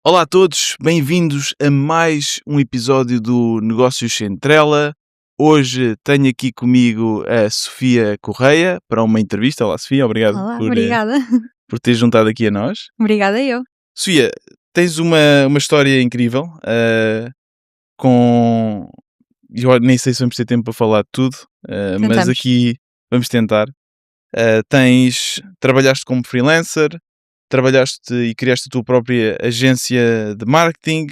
Olá a todos, bem-vindos a mais um episódio do Negócios Sem Trela. Hoje tenho aqui comigo a Sofia Correia para uma entrevista. Olá Sofia, obrigado Olá, por, obrigada. por teres juntado aqui a nós. Obrigada eu. Sofia, tens uma história incrível, com... Eu nem sei se vamos ter tempo para falar de tudo, mas Tentamos. aqui vamos tentar. Trabalhaste como freelancer, trabalhaste e criaste a tua própria agência de marketing,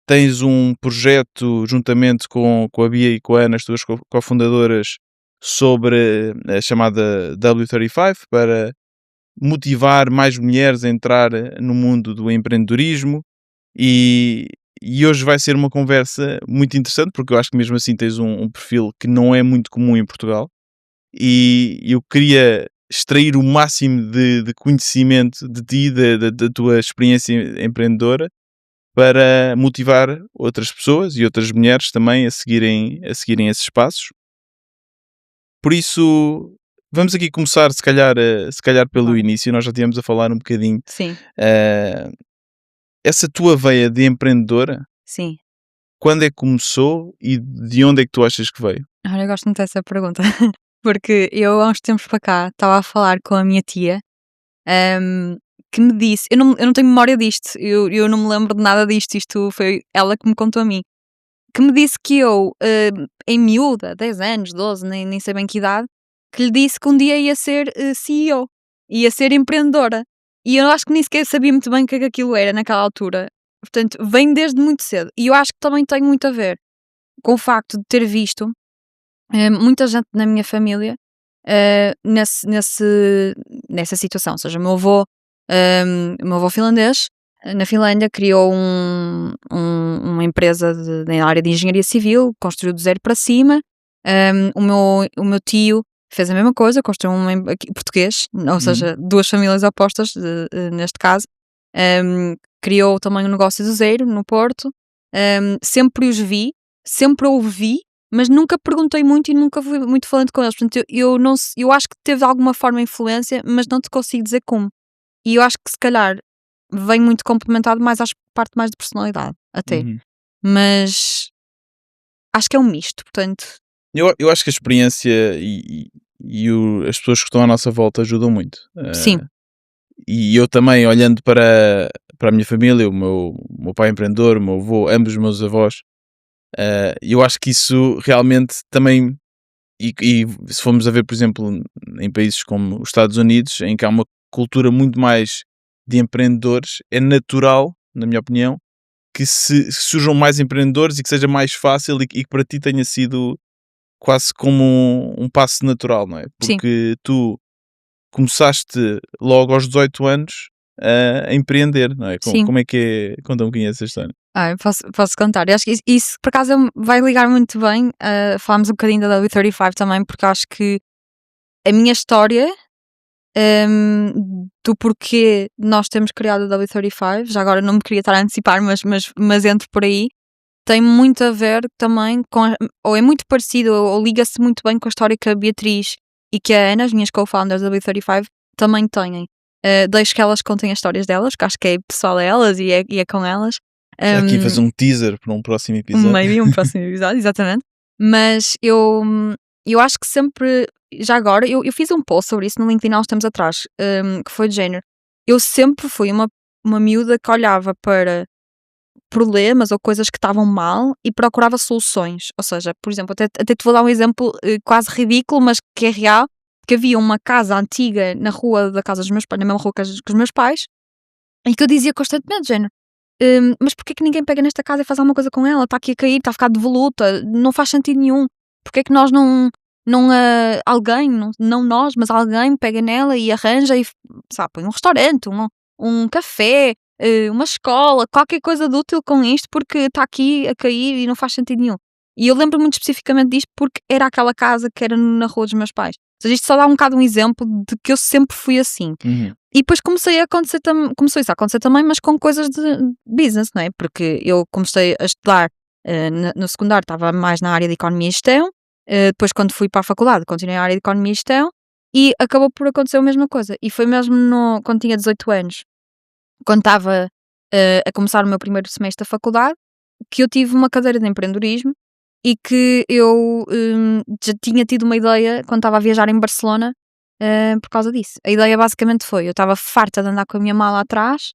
tens um projeto juntamente com a Bia e com a Ana, as tuas cofundadoras, sobre a chamada W35 para motivar mais mulheres a entrar no mundo do empreendedorismo e, e hoje vai ser uma conversa muito interessante porque eu acho que mesmo assim tens um perfil que não é muito comum em Portugal e eu queria extrair o máximo de conhecimento de ti, da tua experiência empreendedora, para motivar outras pessoas e outras mulheres também a seguirem esses passos. Por isso, vamos aqui começar, se calhar pelo Bora. início. Nós já tínhamos a falar um bocadinho. Sim, eh, Essa tua veia de empreendedora, sim. quando é que começou e de onde é que tu achas que veio? Olha, eu gosto muito dessa pergunta. Porque eu, há uns tempos para cá, estava a falar com a minha tia, ahm, que me disse, eu não tenho memória disto, eu não me lembro de nada disto, isto foi ela que me contou a mim, que me disse que eu, em miúda, 10 anos, 12, nem sei bem que idade, que lhe disse que um dia ia ser CEO, ia ser empreendedora. E eu acho que nem sequer sabia muito bem o que é que aquilo era naquela altura. Portanto, vem desde muito cedo. E eu acho que também tem muito a ver com o facto de ter visto muita gente na minha família nessa situação. Ou seja, o meu avô finlandês, na Finlândia, criou uma empresa na área de engenharia civil, construiu do zero para cima. O meu tio fez a mesma coisa, construiu português, ou seja, duas famílias opostas, neste caso. Criou também um negócio do zero no Porto. Sempre os vi, sempre ouvi, mas nunca perguntei muito e nunca fui muito falando com eles. Portanto, eu não, eu acho que teve de alguma forma influência, mas não te consigo dizer como. E eu acho que se calhar vem muito complementado mais à parte mais de personalidade, até. Uhum. Mas acho que é um misto, portanto, Eu acho que a experiência e as pessoas que estão à nossa volta ajudam muito. sim, E eu também, olhando para a minha família, o meu pai é empreendedor, o meu avô, ambos os meus avós, eu acho que isso realmente também, e se formos a ver, por exemplo, em países como os Estados Unidos, em que há uma cultura muito mais de empreendedores, é natural, na minha opinião, que surjam mais empreendedores e que seja mais fácil e que para ti tenha sido quase como um passo natural, não é? sim. Porque tu começaste logo aos 18 anos a empreender, não é? Como, Sim. como é que é? Conta um bocadinho essa história. Eu posso contar. Eu acho que isso por acaso vai ligar muito bem. Falámos um bocadinho da W35 também, porque acho que a minha história, do porquê nós temos criado a W35, já agora não me queria estar a antecipar, mas entro por aí, tem muito a ver também com, ou é muito parecido, ou liga-se muito bem com a história que a Beatriz e que a Ana, as minhas co-founders da W35, também têm. Deixo que elas contem as histórias delas, que acho que é pessoal a elas e é com elas. Já aqui a Um, fazer um teaser para um próximo episódio. Maybe um próximo episódio, exatamente. Mas eu acho que sempre, já agora, eu fiz um post sobre isso no LinkedIn há uns tempos atrás, que foi de género. Eu sempre fui uma miúda que olhava para problemas ou coisas que estavam mal e procurava soluções. Ou seja, por exemplo, até te vou dar um exemplo quase ridículo, mas que é real, que havia uma casa antiga na rua da casa dos meus pais, na mesma rua que os meus pais, e que eu dizia constantemente, de género, mas porquê que ninguém pega nesta casa e faz alguma coisa com ela? Está aqui a cair, está a ficar devoluta, não faz sentido nenhum. Porquê que nós não alguém, não nós, mas alguém pega nela e arranja e, sabe, põe um restaurante, um café, uma escola, qualquer coisa de útil com isto, porque está aqui a cair e não faz sentido nenhum. E eu lembro muito especificamente disto porque era aquela casa que era na rua dos meus pais. Ou seja, isto só dá um bocado um exemplo de que eu sempre fui assim. Uhum. E depois começou isso a acontecer também, mas com coisas de business, não é? Porque eu comecei a estudar no secundário, estava mais na área de economia e gestão. Depois, quando fui para a faculdade, continuei na área de economia e gestão e acabou por acontecer a mesma coisa. E foi mesmo quando tinha 18 anos, quando estava a começar o meu primeiro semestre da faculdade, que eu tive uma cadeira de empreendedorismo e que eu já tinha tido uma ideia quando estava a viajar em Barcelona por causa disso. A ideia basicamente foi, eu estava farta de andar com a minha mala atrás,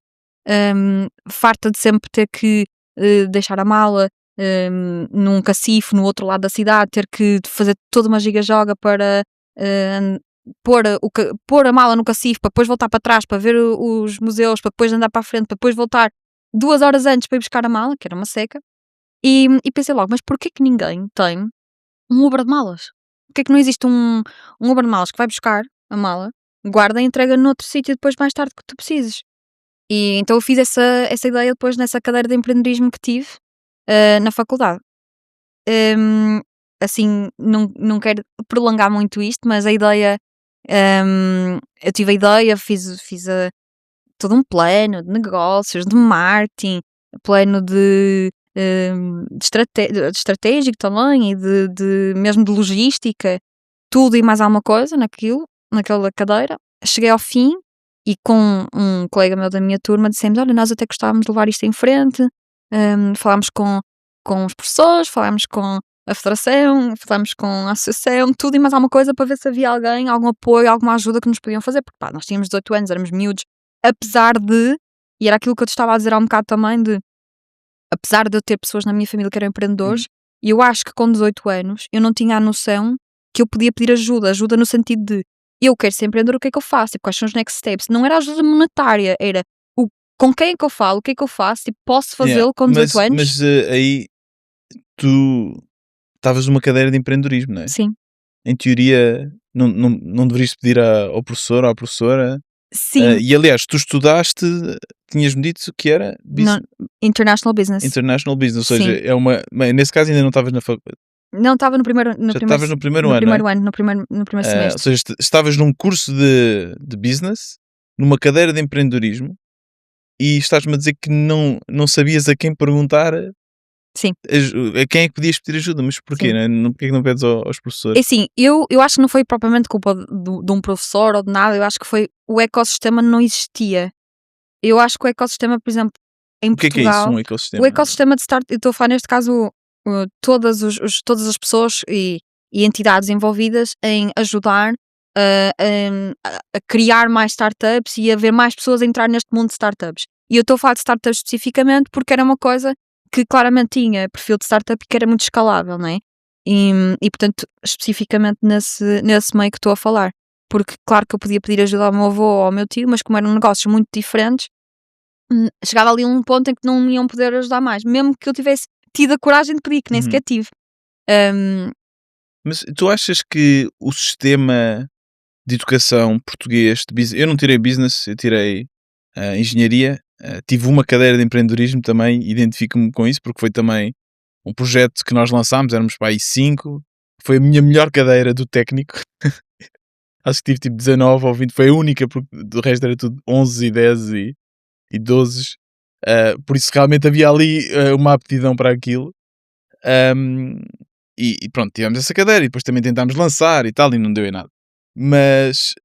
farta de sempre ter que deixar a mala num cacifo no outro lado da cidade, ter que fazer toda uma giga-joga para pôr a mala no cacifo, para depois voltar para trás, para ver os museus, para depois andar para a frente, para depois voltar 2 horas antes para ir buscar a mala, que era uma seca. E pensei logo, mas porquê que ninguém tem um Uber de malas? Porquê que não existe um Uber de malas que vai buscar a mala, guarda e entrega noutro sítio depois mais tarde que tu precises? E então eu fiz essa ideia depois nessa cadeira de empreendedorismo que tive na faculdade. Assim, não quero prolongar muito isto, mas a ideia, eu tive a ideia, fiz todo um plano de negócios, de marketing, plano de estratégico também e mesmo de logística, tudo e mais alguma coisa naquela cadeira. Cheguei ao fim e com um colega meu da minha turma dissemos: olha, nós até gostávamos de levar isto em frente. Falámos com os professores, falámos com a federação, falámos com a associação, tudo e mais alguma coisa para ver se havia alguém, algum apoio, alguma ajuda que nos podiam fazer, porque pá, nós tínhamos 18 anos, éramos miúdos, apesar de, e era aquilo que eu te estava a dizer há um bocado também, apesar de eu ter pessoas na minha família que eram empreendedores, e eu acho que com 18 anos eu não tinha a noção que eu podia pedir ajuda no sentido de eu quero ser empreendedor, o que é que eu faço? Tipo, quais são os next steps? Não era ajuda monetária, era com quem é que eu falo, o que é que eu faço, tipo, posso fazê-lo com 18 anos? Mas aí tu estavas numa cadeira de empreendedorismo, não é? Sim. Em teoria, não deverias pedir ao professor ou à professora. Sim. E aliás, tu estudaste, tinhas-me dito que era International Business. International Business, ou Sim. seja, bem, nesse caso ainda não estavas na faculdade. Não, estava no primeiro Já estavas no primeiro ano, primeiro não é? ano, no primeiro Ou semestre. seja, estavas num curso de business, numa cadeira de empreendedorismo, e estás-me a dizer que não sabias a quem perguntar. Sim. A quem é que podias pedir ajuda, mas porquê? Sim. Né? Porquê que não pedes aos É professores? assim, eu acho que não foi propriamente culpa de um professor ou de nada, eu acho que foi o ecossistema não existia. Eu acho que o ecossistema, por exemplo, em O que é isso, Portugal, um o ecossistema? ecossistema de start, eu estou a falar neste caso todas as pessoas e entidades envolvidas em ajudar a criar mais startups e a ver mais pessoas a entrar neste mundo de startups. E eu estou a falar de startups especificamente porque era uma coisa que claramente tinha perfil de startup e que era muito escalável, não é? E portanto, especificamente nesse meio que estou a falar. Porque claro que eu podia pedir ajuda ao meu avô ou ao meu tio, mas como eram negócios muito diferentes, chegava ali a um ponto em que não me iam poder ajudar mais, mesmo que eu tivesse tido a coragem de pedir, que nem sequer tive. Mas tu achas que o sistema de educação português de business, eu não tirei business, eu tirei engenharia, tive uma cadeira de empreendedorismo também, identifico-me com isso porque foi também um projeto que nós lançámos, éramos para aí 5, foi a minha melhor cadeira do técnico. Acho que tive tipo 19 ou 20, foi a única, porque do resto era tudo 11 e 10 e 12. Por isso realmente havia ali uma aptidão para aquilo. E pronto, tivemos essa cadeira e depois também tentámos lançar e tal, e não deu em nada. Mas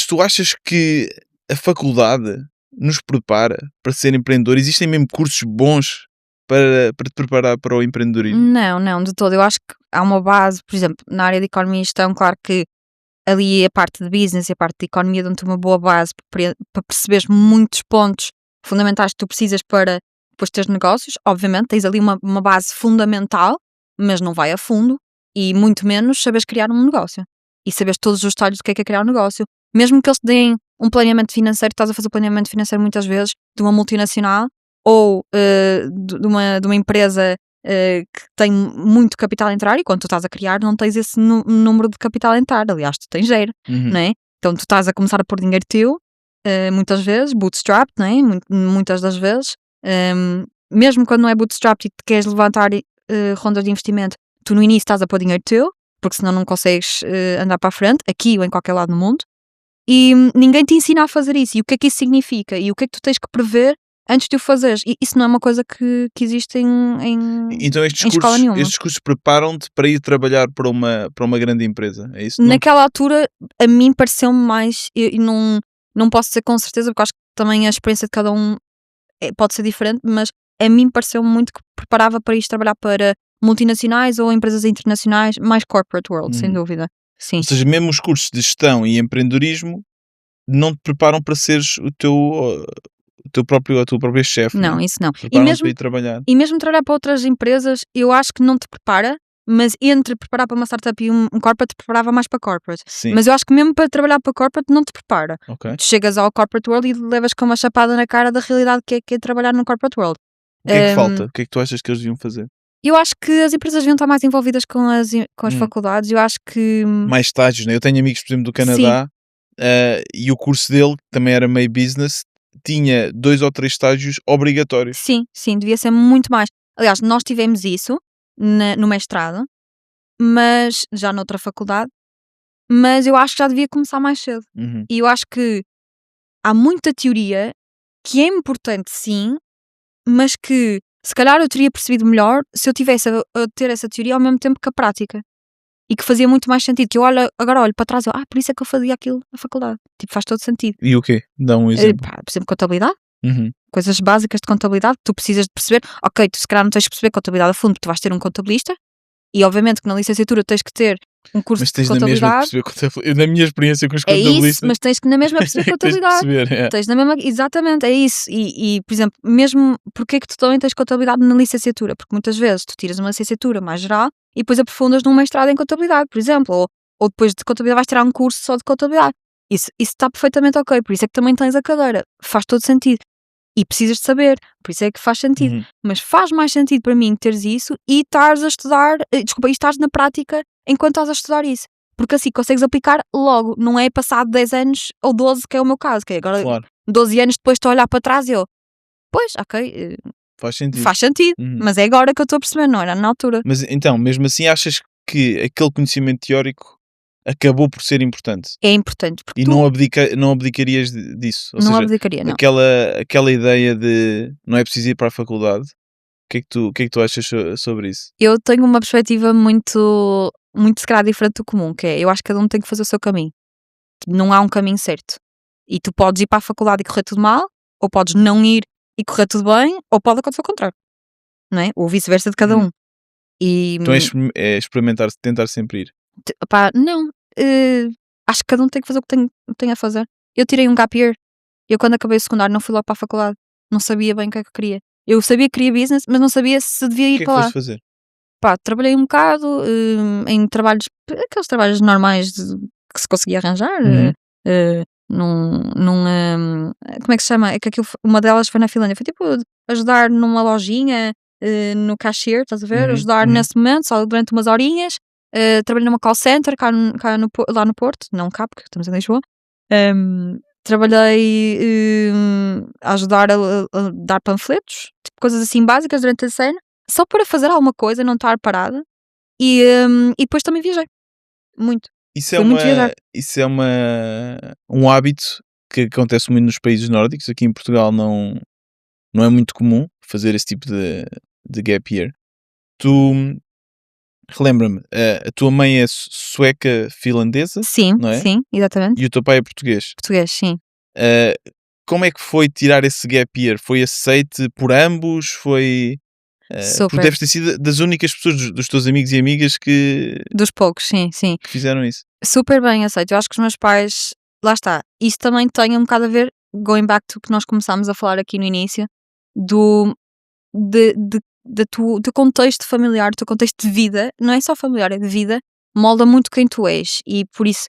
tu achas que a faculdade nos prepara para ser empreendedor? Existem mesmo cursos bons para te preparar para o empreendedorismo? Não, de todo. Eu acho que há uma base, por exemplo, na área de economia e gestão, claro que ali a parte de business e a parte de economia dão-te uma boa base para perceberes muitos pontos fundamentais que tu precisas para depois teres negócios. Obviamente, tens ali uma base fundamental, mas não vai a fundo e muito menos sabes criar um negócio e sabes todos os detalhes do que é criar um negócio. Mesmo que eles te deem um planeamento financeiro, estás a fazer o planeamento financeiro muitas vezes de uma multinacional ou de uma empresa que tem muito capital a entrar, e quando tu estás a criar não tens esse número de capital a entrar, aliás tu tens zero, não é? Então tu estás a começar a pôr dinheiro teu, muitas vezes, bootstrap, não é? Muitas das vezes, mesmo quando não é bootstrap e te queres levantar rondas de investimento, tu no início estás a pôr dinheiro teu, porque senão não consegues andar para a frente, aqui ou em qualquer lado do mundo, e ninguém te ensina a fazer isso, e o que é que isso significa, e o que é que tu tens que prever antes de o fazeres. E isso não é uma coisa que existe Então em escola nenhuma. estes cursos preparam-te para ir trabalhar para uma grande empresa, é isso? Naquela altura, a mim pareceu-me mais, e não posso dizer com certeza, porque acho que também a experiência de cada um pode ser diferente, mas a mim pareceu muito que preparava para ir trabalhar para multinacionais ou empresas internacionais, mais corporate world, sem dúvida. Sim. Ou seja, mesmo os cursos de gestão e empreendedorismo não te preparam para seres a tua própria chefe, Não, né? isso não. Preparam-te para ir trabalhar. E mesmo trabalhar para outras empresas, eu acho que não te prepara, mas entre preparar para uma startup e um corporate, te preparava mais para corporate. Sim, Mas eu acho que mesmo para trabalhar para corporate não te prepara. ok. Tu chegas ao corporate world e levas com uma chapada na cara da realidade que é trabalhar no corporate world. O que é que falta? O que é que tu achas que eles deviam fazer? Eu acho que as empresas deviam estar mais envolvidas com as faculdades. Eu acho que Mais estágios, né? Eu tenho amigos, por exemplo, do sim, Canadá, e o curso dele, que também era meio business, tinha 2 ou 3 estágios obrigatórios. sim, devia ser muito mais. Aliás, nós tivemos isso no mestrado, mas já noutra faculdade, mas eu acho que já devia começar mais cedo. Uhum. E eu acho que há muita teoria que é importante, sim, mas que se calhar eu teria percebido melhor se eu tivesse a ter essa teoria ao mesmo tempo que a prática. E que fazia muito mais sentido. Que eu agora olho para trás e por isso é que eu fazia aquilo na faculdade. Tipo, faz todo sentido. E o quê? Dá um exemplo. Por exemplo, contabilidade. Uhum. Coisas básicas de contabilidade que tu precisas de perceber. Ok, tu se calhar não tens de perceber contabilidade a fundo, porque tu vais ter um contabilista. E obviamente que na licenciatura tens que ter um curso Mas de tens na mesma de contabilidade. perceber contabilidade. Na minha experiência com os É isso, contabilistas, mas tens que na mesma perceber tens de contabilidade. perceber. Tens na mesma, exatamente, é isso. E, por exemplo, mesmo porque é que tu também tens contabilidade na licenciatura? Porque muitas vezes tu tiras uma licenciatura mais geral e depois aprofundas num mestrado em contabilidade, por exemplo, ou depois de contabilidade vais tirar um curso só de contabilidade. Isso está perfeitamente ok, por isso é que também tens a cadeira, faz todo sentido. E precisas de saber, por isso é que faz sentido. Uhum. Mas faz mais sentido para mim teres isso e estares a estudar, e estares na prática enquanto estás a estudar isso. Porque assim consegues aplicar logo, não é passado 10 anos ou 12, que é o meu caso, que é agora Claro, 12 anos depois estou a olhar para trás e eu, pois, ok, faz sentido. faz sentido, Uhum. mas é agora que eu estou a perceber, não era na altura. Mas então, mesmo assim, achas que aquele conhecimento teórico acabou por ser importante? É importante, porque E tu não abdicarias disso? Ou não seja, abdicaria, não. aquela ideia de não é preciso ir para a faculdade, o que é que tu achas sobre isso? Eu tenho uma perspectiva muito, muito se calhar diferente do comum, que é, eu acho que cada um tem que fazer o seu caminho. Não há um caminho certo. E tu podes ir para a faculdade e correr tudo mal, ou podes não ir e correr tudo bem, ou pode acontecer o contrário, não é? Ou vice-versa de cada um. E Então é experimentar, tentar sempre ir. não, acho que cada um tem que fazer o que tem a fazer. Eu tirei um gap year. Eu quando acabei o secundário não fui logo para a faculdade. Não sabia bem o que é que eu queria. Eu sabia que queria business, mas não sabia se devia O ir que é que para lá. foste fazer? Trabalhei um bocado em trabalhos, aqueles trabalhos normais que se conseguia arranjar. Uhum. Como é que se chama? É que uma delas foi na Finlândia. Foi tipo ajudar numa lojinha, no cashier, estás a ver? Uhum, Ajudar uhum. nesse momento, só durante umas horinhas. Trabalhei numa call center lá no Porto, não cá, porque estamos em Lisboa. Trabalhei a ajudar a dar panfletos, tipo, coisas assim básicas durante a cena, só para fazer alguma coisa, não estar parada. E depois também viajei. Muito. Isso é Fui muito viajar. um hábito que acontece muito nos países nórdicos. Aqui em Portugal não é muito comum fazer esse tipo de gap year. Tu, relembra-me, a tua mãe é sueca finlandesa, Sim, não é? sim, exatamente. E o teu pai é português. Português, sim. Uh, Como é que foi tirar esse gap year? Foi aceite por ambos? Foi... porque Super. deves ter sido das únicas pessoas dos teus amigos e amigas que Dos poucos, sim, sim. fizeram isso. Super bem aceito. Eu acho que os meus pais, lá está, isso também tem um bocado a ver, going back to que nós começámos a falar aqui no início, do contexto familiar, do teu contexto de vida, não é só familiar, é de vida, molda muito quem tu és. E por isso,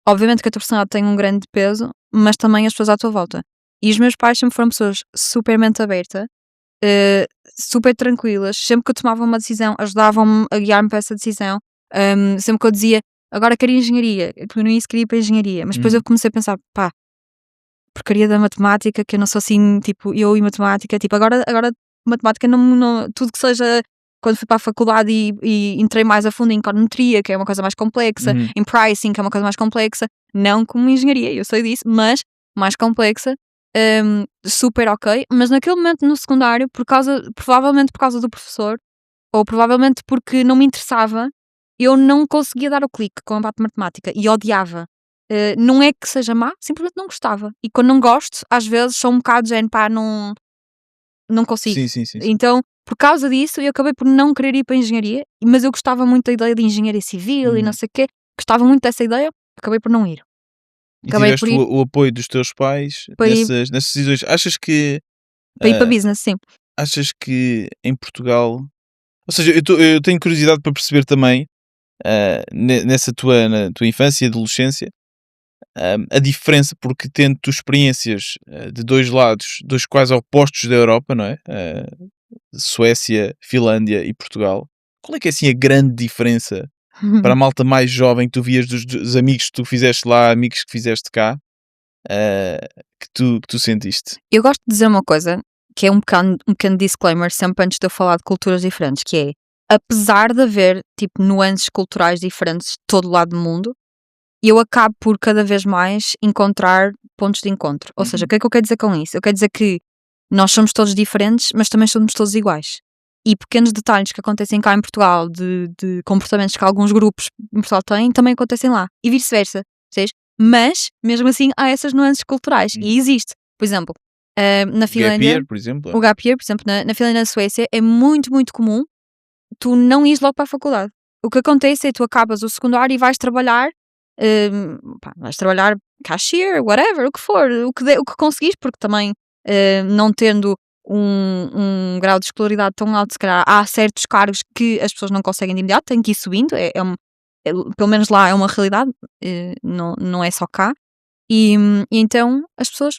obviamente que a tua personalidade tem um grande peso, mas também as pessoas à tua volta. E os meus pais sempre foram pessoas super mente aberta, super tranquilas. Sempre que eu tomava uma decisão, ajudavam-me a guiar-me para essa decisão. Sempre que eu dizia, agora quero engenharia, porque no início queria ir para engenharia, mas depois eu comecei a pensar, porcaria da matemática, que eu não sou assim, tipo, eu e matemática, tipo, agora matemática tudo que seja, quando fui para a faculdade e entrei mais a fundo em econometria, que é uma coisa mais complexa, em pricing, que é uma coisa mais complexa, não como engenharia, eu sei disso, mas mais complexa, super ok, mas naquele momento no secundário, provavelmente por causa do professor, ou provavelmente porque não me interessava, eu não conseguia dar o clique com a matemática e odiava. Não é que seja má, simplesmente não gostava. E quando não gosto, às vezes sou um bocado de género, não, não consigo. Sim. Então, por causa disso, eu acabei por não querer ir para a engenharia, mas eu gostava muito da ideia de engenharia civil e não sei o quê, gostava muito dessa ideia, acabei por não ir. E Acabei por tiveste ir o apoio dos teus pais para ir, nessas decisões. para ir para ah, business, sim. achas que em Portugal, ou seja, eu tenho curiosidade para perceber também, na tua infância e adolescência, a diferença, porque tendo tu experiências de dois lados, dois quase opostos da Europa, não é? Suécia, Finlândia e Portugal. Qual é que é assim a grande diferença para a malta mais jovem que tu vias dos amigos que tu fizeste lá, amigos que fizeste cá, que tu sentiste? Eu gosto de dizer uma coisa, que é um pequeno disclaimer, sempre antes de eu falar de culturas diferentes, que é, apesar de haver, tipo, nuances culturais diferentes de todo lado do mundo, eu acabo por cada vez mais encontrar pontos de encontro. Ou seja, o que é que eu quero dizer com isso? Eu quero dizer que nós somos todos diferentes, mas também somos todos iguais. E pequenos detalhes que acontecem cá em Portugal, de comportamentos que alguns grupos em Portugal têm, também acontecem lá. E vice-versa. Percebes? Mas, mesmo assim, há essas nuances culturais. E existe. Por exemplo, na Gap Finlândia, year, por exemplo. o gap year, por exemplo, na Finlândia e na Suécia, é muito, muito comum tu não ires logo para a faculdade. O que acontece é que tu acabas o secundário e vais trabalhar, vais trabalhar cashier, whatever, o que for, o que conseguires, porque também não tendo um grau de escolaridade tão alto, se calhar há certos cargos que as pessoas não conseguem de imediato, têm que ir subindo, pelo menos lá é uma realidade, não é só cá. E então as pessoas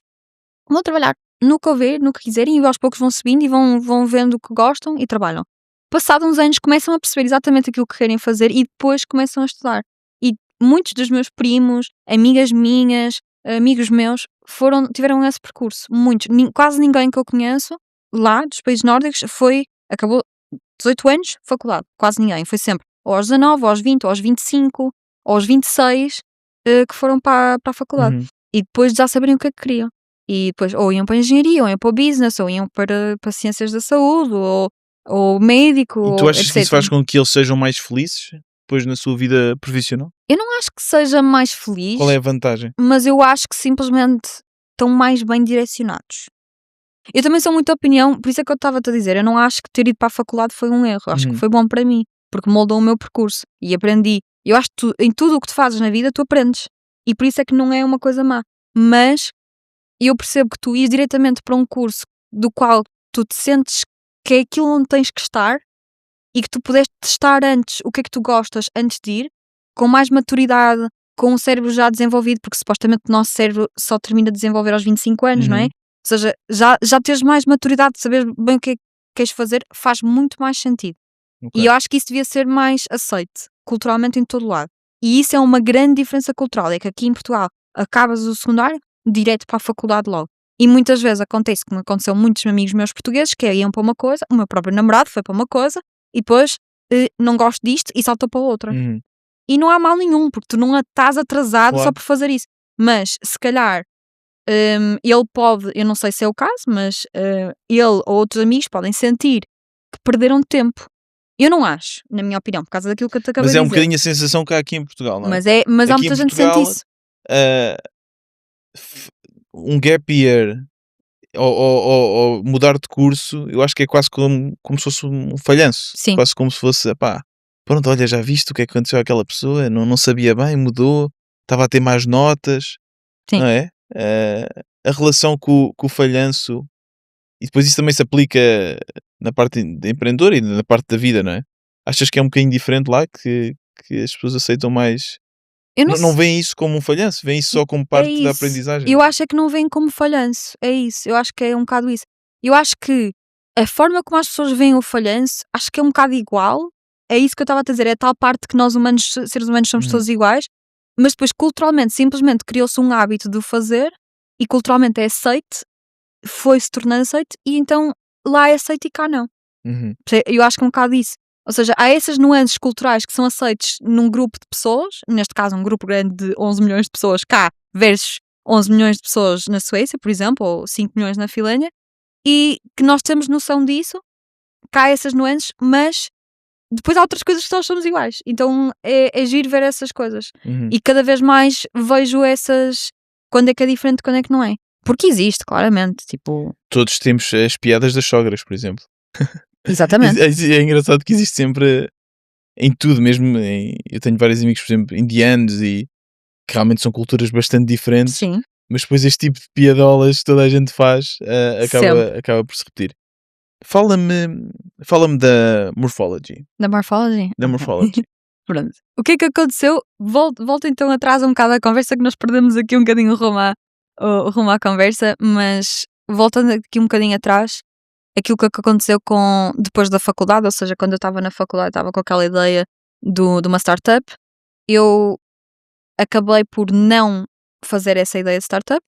vão trabalhar no que houver, no que quiserem, e aos poucos vão subindo e vão vendo o que gostam e trabalham. Passados uns anos começam a perceber exatamente aquilo que querem fazer e depois começam a estudar. E muitos dos meus primos, amigas minhas, amigos meus, tiveram esse percurso. Muitos. Quase ninguém que eu conheço lá, dos países nórdicos, acabou 18 anos, faculdade. Quase ninguém. Foi sempre ou aos 19, ou aos 20, ou aos 25, ou aos 26, que foram para a faculdade. Uhum. E depois já saberem o que é que queriam. E depois ou iam para a engenharia, ou iam para o business, ou iam para ciências da saúde, ou médico, E tu ou achas que isso etc. faz com que eles sejam mais felizes depois na sua vida profissional? Eu não acho que seja mais Qual feliz, é a vantagem? mas eu acho que simplesmente estão mais bem direcionados. Eu também sou muito opinião, por isso é que eu estava-te a dizer, eu não acho que ter ido para a faculdade foi um erro, acho que Uhum. foi bom para mim, porque moldou o meu percurso e aprendi. Eu acho que em tudo o que tu fazes na vida tu aprendes, e por isso é que não é uma coisa má. Mas eu percebo que tu ires diretamente para um curso do qual tu te sentes que é aquilo onde tens que estar e que tu pudeste testar antes o que é que tu gostas antes de ir, com mais maturidade, com o cérebro já desenvolvido, porque supostamente o nosso cérebro só termina de desenvolver aos 25 anos, não é? Uhum. Ou seja, já teres mais maturidade de saber bem o que é que queres fazer, faz muito mais sentido. Ok. E eu acho que isso devia ser mais aceite, culturalmente em todo lado. E isso é uma grande diferença cultural, é que aqui em Portugal acabas o secundário, direto para a faculdade logo. E muitas vezes acontece, como aconteceu muitos amigos meus portugueses, que iam para uma coisa, o meu próprio namorado foi para uma coisa, e depois não gosto disto e saltou para outra. Uhum. E não há mal nenhum, porque tu não estás atrasado só Claro. por fazer isso. Mas, se calhar, ele pode, eu não sei se é o caso, mas ele ou outros amigos podem sentir que perderam tempo. Eu não acho, na minha opinião, por causa daquilo que eu te acabei Mas de é um dizer. bocadinho a sensação que há aqui em Portugal, não é? Mas há Aqui muita em gente que sente Portugal, isso. ah, um gap year ou mudar de curso, eu acho que é quase como se fosse um falhanço. Sim. Quase como se fosse, pá, pronto, olha, já viste o que é que aconteceu àquela pessoa? Não sabia bem, mudou, estava a ter mais notas, Sim. não é? A relação com o falhanço, e depois isso também se aplica na parte de empreendedor e na parte da vida, não é? Achas que é um bocadinho diferente lá, que as pessoas aceitam mais? Eu não Não sei. veem isso como um falhanço, veem isso só como É parte da isso. aprendizagem. Eu acho é que não vem como falhanço. É isso. Eu acho que é um bocado isso. Eu acho que a forma como as pessoas veem o falhanço, acho que é um bocado igual. É isso que eu estava a dizer. É a tal parte que nós humanos, seres humanos, somos Uhum. todos iguais. Mas depois, culturalmente, simplesmente criou-se um hábito de o fazer e culturalmente é aceite, foi-se tornando aceite e então lá é aceite e cá não. Uhum. Eu acho que é um bocado isso. Ou seja, há essas nuances culturais que são aceites num grupo de pessoas, neste caso um grupo grande de 11 milhões de pessoas cá versus 11 milhões de pessoas na Suécia, por exemplo, ou 5 milhões na Finlândia, e que nós temos noção disso, cá há essas nuances, mas depois há outras coisas que nós somos iguais. Então é giro ver essas coisas. Uhum. E cada vez mais vejo essas, quando é que é diferente, quando é que não é. Porque existe, claramente. Tipo, Todos temos as piadas das sogras, por exemplo. exatamente. É engraçado que existe sempre em tudo, mesmo eu tenho vários amigos, por exemplo, indianos e que realmente são culturas bastante diferentes, Sim, mas depois este tipo de piadolas que toda a gente faz sempre. acaba por se repetir. Fala-me da morphology. Da morphology? Da Ok. morphology. Pronto. O que é que aconteceu? Volta então atrás um bocado à conversa, que nós perdemos aqui um bocadinho o rumo à conversa, mas voltando aqui um bocadinho atrás, aquilo que aconteceu depois da faculdade, ou seja, quando eu estava na faculdade, estava com aquela ideia de uma startup, eu acabei por não fazer essa ideia de startup,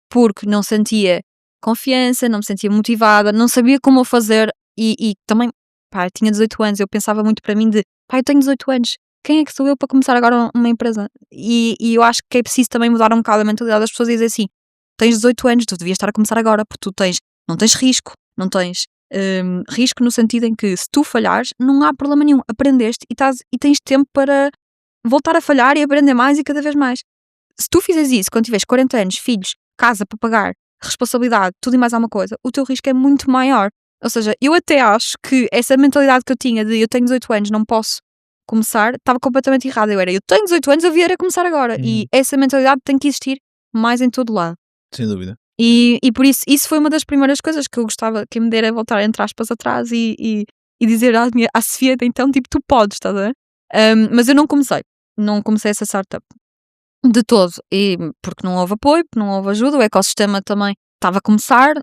porque não sentia confiança, não me sentia motivada, não sabia como fazer e também, pá, eu tinha 18 anos, eu pensava muito para mim pá, eu tenho 18 anos, quem é que sou eu para começar agora uma empresa? E eu acho que é preciso também mudar um bocado a mentalidade das pessoas e dizer assim, tens 18 anos, tu devias estar a começar agora, porque não tens risco, não tens risco no sentido em que se tu falhares, não há problema nenhum, aprendeste e tens tempo para voltar a falhar e aprender mais e cada vez mais. Se tu fizeres isso quando tiveres 40 anos, filhos, casa para pagar, responsabilidade, tudo e mais alguma coisa, o teu risco é muito maior. Ou seja, eu até acho que essa mentalidade que eu tinha de eu tenho 18 anos, não posso começar, estava completamente errada. Eu tenho 18 anos, eu devia era começar agora. E essa mentalidade tem que existir mais em todo lado. Sem dúvida. E por isso foi uma das primeiras coisas que eu gostava que me dera voltar, entre aspas, atrás e dizer à Sofia, então, tipo, tu podes, estás a ver? Mas eu não comecei essa startup de todo, e porque não houve apoio, porque não houve ajuda, o ecossistema também estava a começar,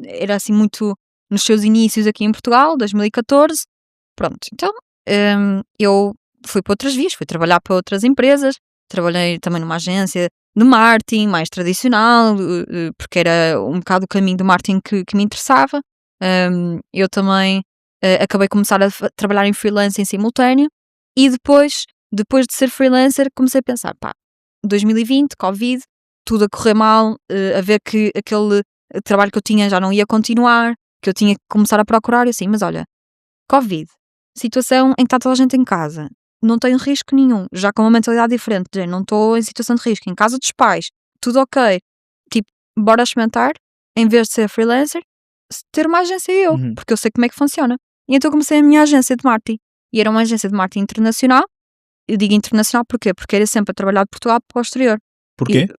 era assim muito nos seus inícios aqui em Portugal, 2014, pronto, então eu fui para outras vias, fui trabalhar para outras empresas, trabalhei também numa agência de marketing mais tradicional, porque era um bocado o caminho do marketing que me interessava. Eu também acabei de começar a trabalhar em freelance em simultâneo e depois de ser freelancer, comecei a pensar, pá, 2020, Covid, tudo a correr mal, a ver que aquele trabalho que eu tinha já não ia continuar, que eu tinha que começar a procurar, e assim, mas olha, Covid, situação em que está toda a gente em casa, não tenho risco nenhum, já com uma mentalidade diferente, não estou em situação de risco, em casa dos pais, tudo ok, tipo, bora experimentar, em vez de ser freelancer, ter uma agência eu, porque eu sei como é que funciona. E então comecei a minha agência de marketing, e era uma agência de marketing internacional. Eu digo internacional porquê? Porque era sempre a trabalhar de Portugal para o exterior. Porquê?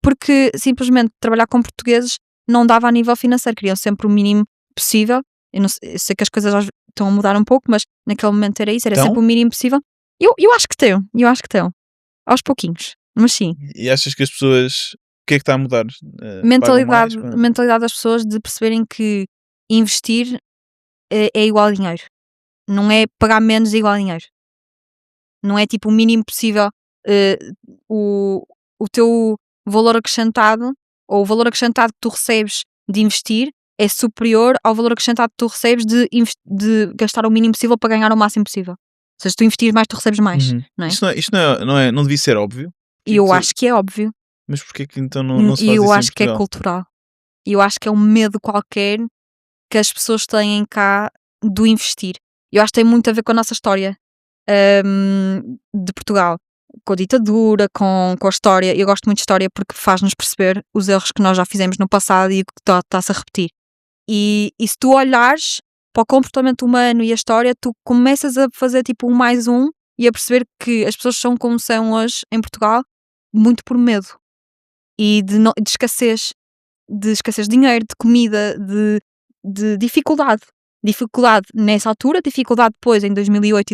Porque simplesmente trabalhar com portugueses não dava a nível financeiro, queriam sempre o mínimo possível. Eu sei que as coisas já estão a mudar um pouco, mas naquele momento era isso, era Então? sempre o mínimo possível. Eu acho que estão, aos pouquinhos, mas sim. E achas que as pessoas, o que é que está a mudar? Pagam mais? Mentalidade das pessoas de perceberem que investir é igual a dinheiro. Não é pagar menos igual a dinheiro. Não é tipo o mínimo possível, o teu valor acrescentado, ou o valor acrescentado que tu recebes de investir é superior ao valor acrescentado que tu recebes de gastar o mínimo possível para ganhar o máximo possível. Ou seja, se tu investires mais, tu recebes mais, não é? Isto não devia ser óbvio? E eu acho que é óbvio. Mas porquê que então não se E faz eu isso em acho que é Portugal? cultural. E eu acho que é um medo qualquer que as pessoas têm cá do investir. Eu acho que tem muito a ver com a nossa história de Portugal, com a ditadura, com a história. Eu gosto muito de história porque faz-nos perceber os erros que nós já fizemos no passado e o que está-se a repetir. E se tu olhares para o comportamento humano e a história, tu começas a fazer tipo um mais um e a perceber que as pessoas são como são hoje em Portugal muito por medo e de escassez de dinheiro, de comida, de dificuldade. Dificuldade nessa altura, dificuldade depois em 2008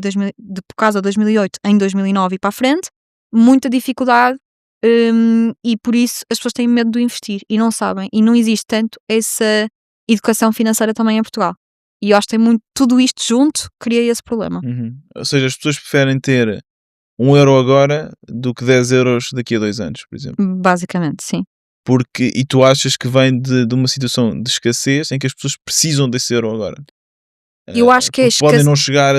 por causa de 2008 em 2009 e para a frente, muita dificuldade e por isso as pessoas têm medo de investir e não sabem, e não existe tanto essa educação financeira também em Portugal. E eu acho que tem muito, tudo isto junto cria esse problema. Ou seja, as pessoas preferem ter 1 euro agora do que 10 euros daqui a 2 anos, por exemplo. Basicamente, sim. E tu achas que vem de uma situação de escassez em que as pessoas precisam desse euro agora? Eu acho que é podem não chegar,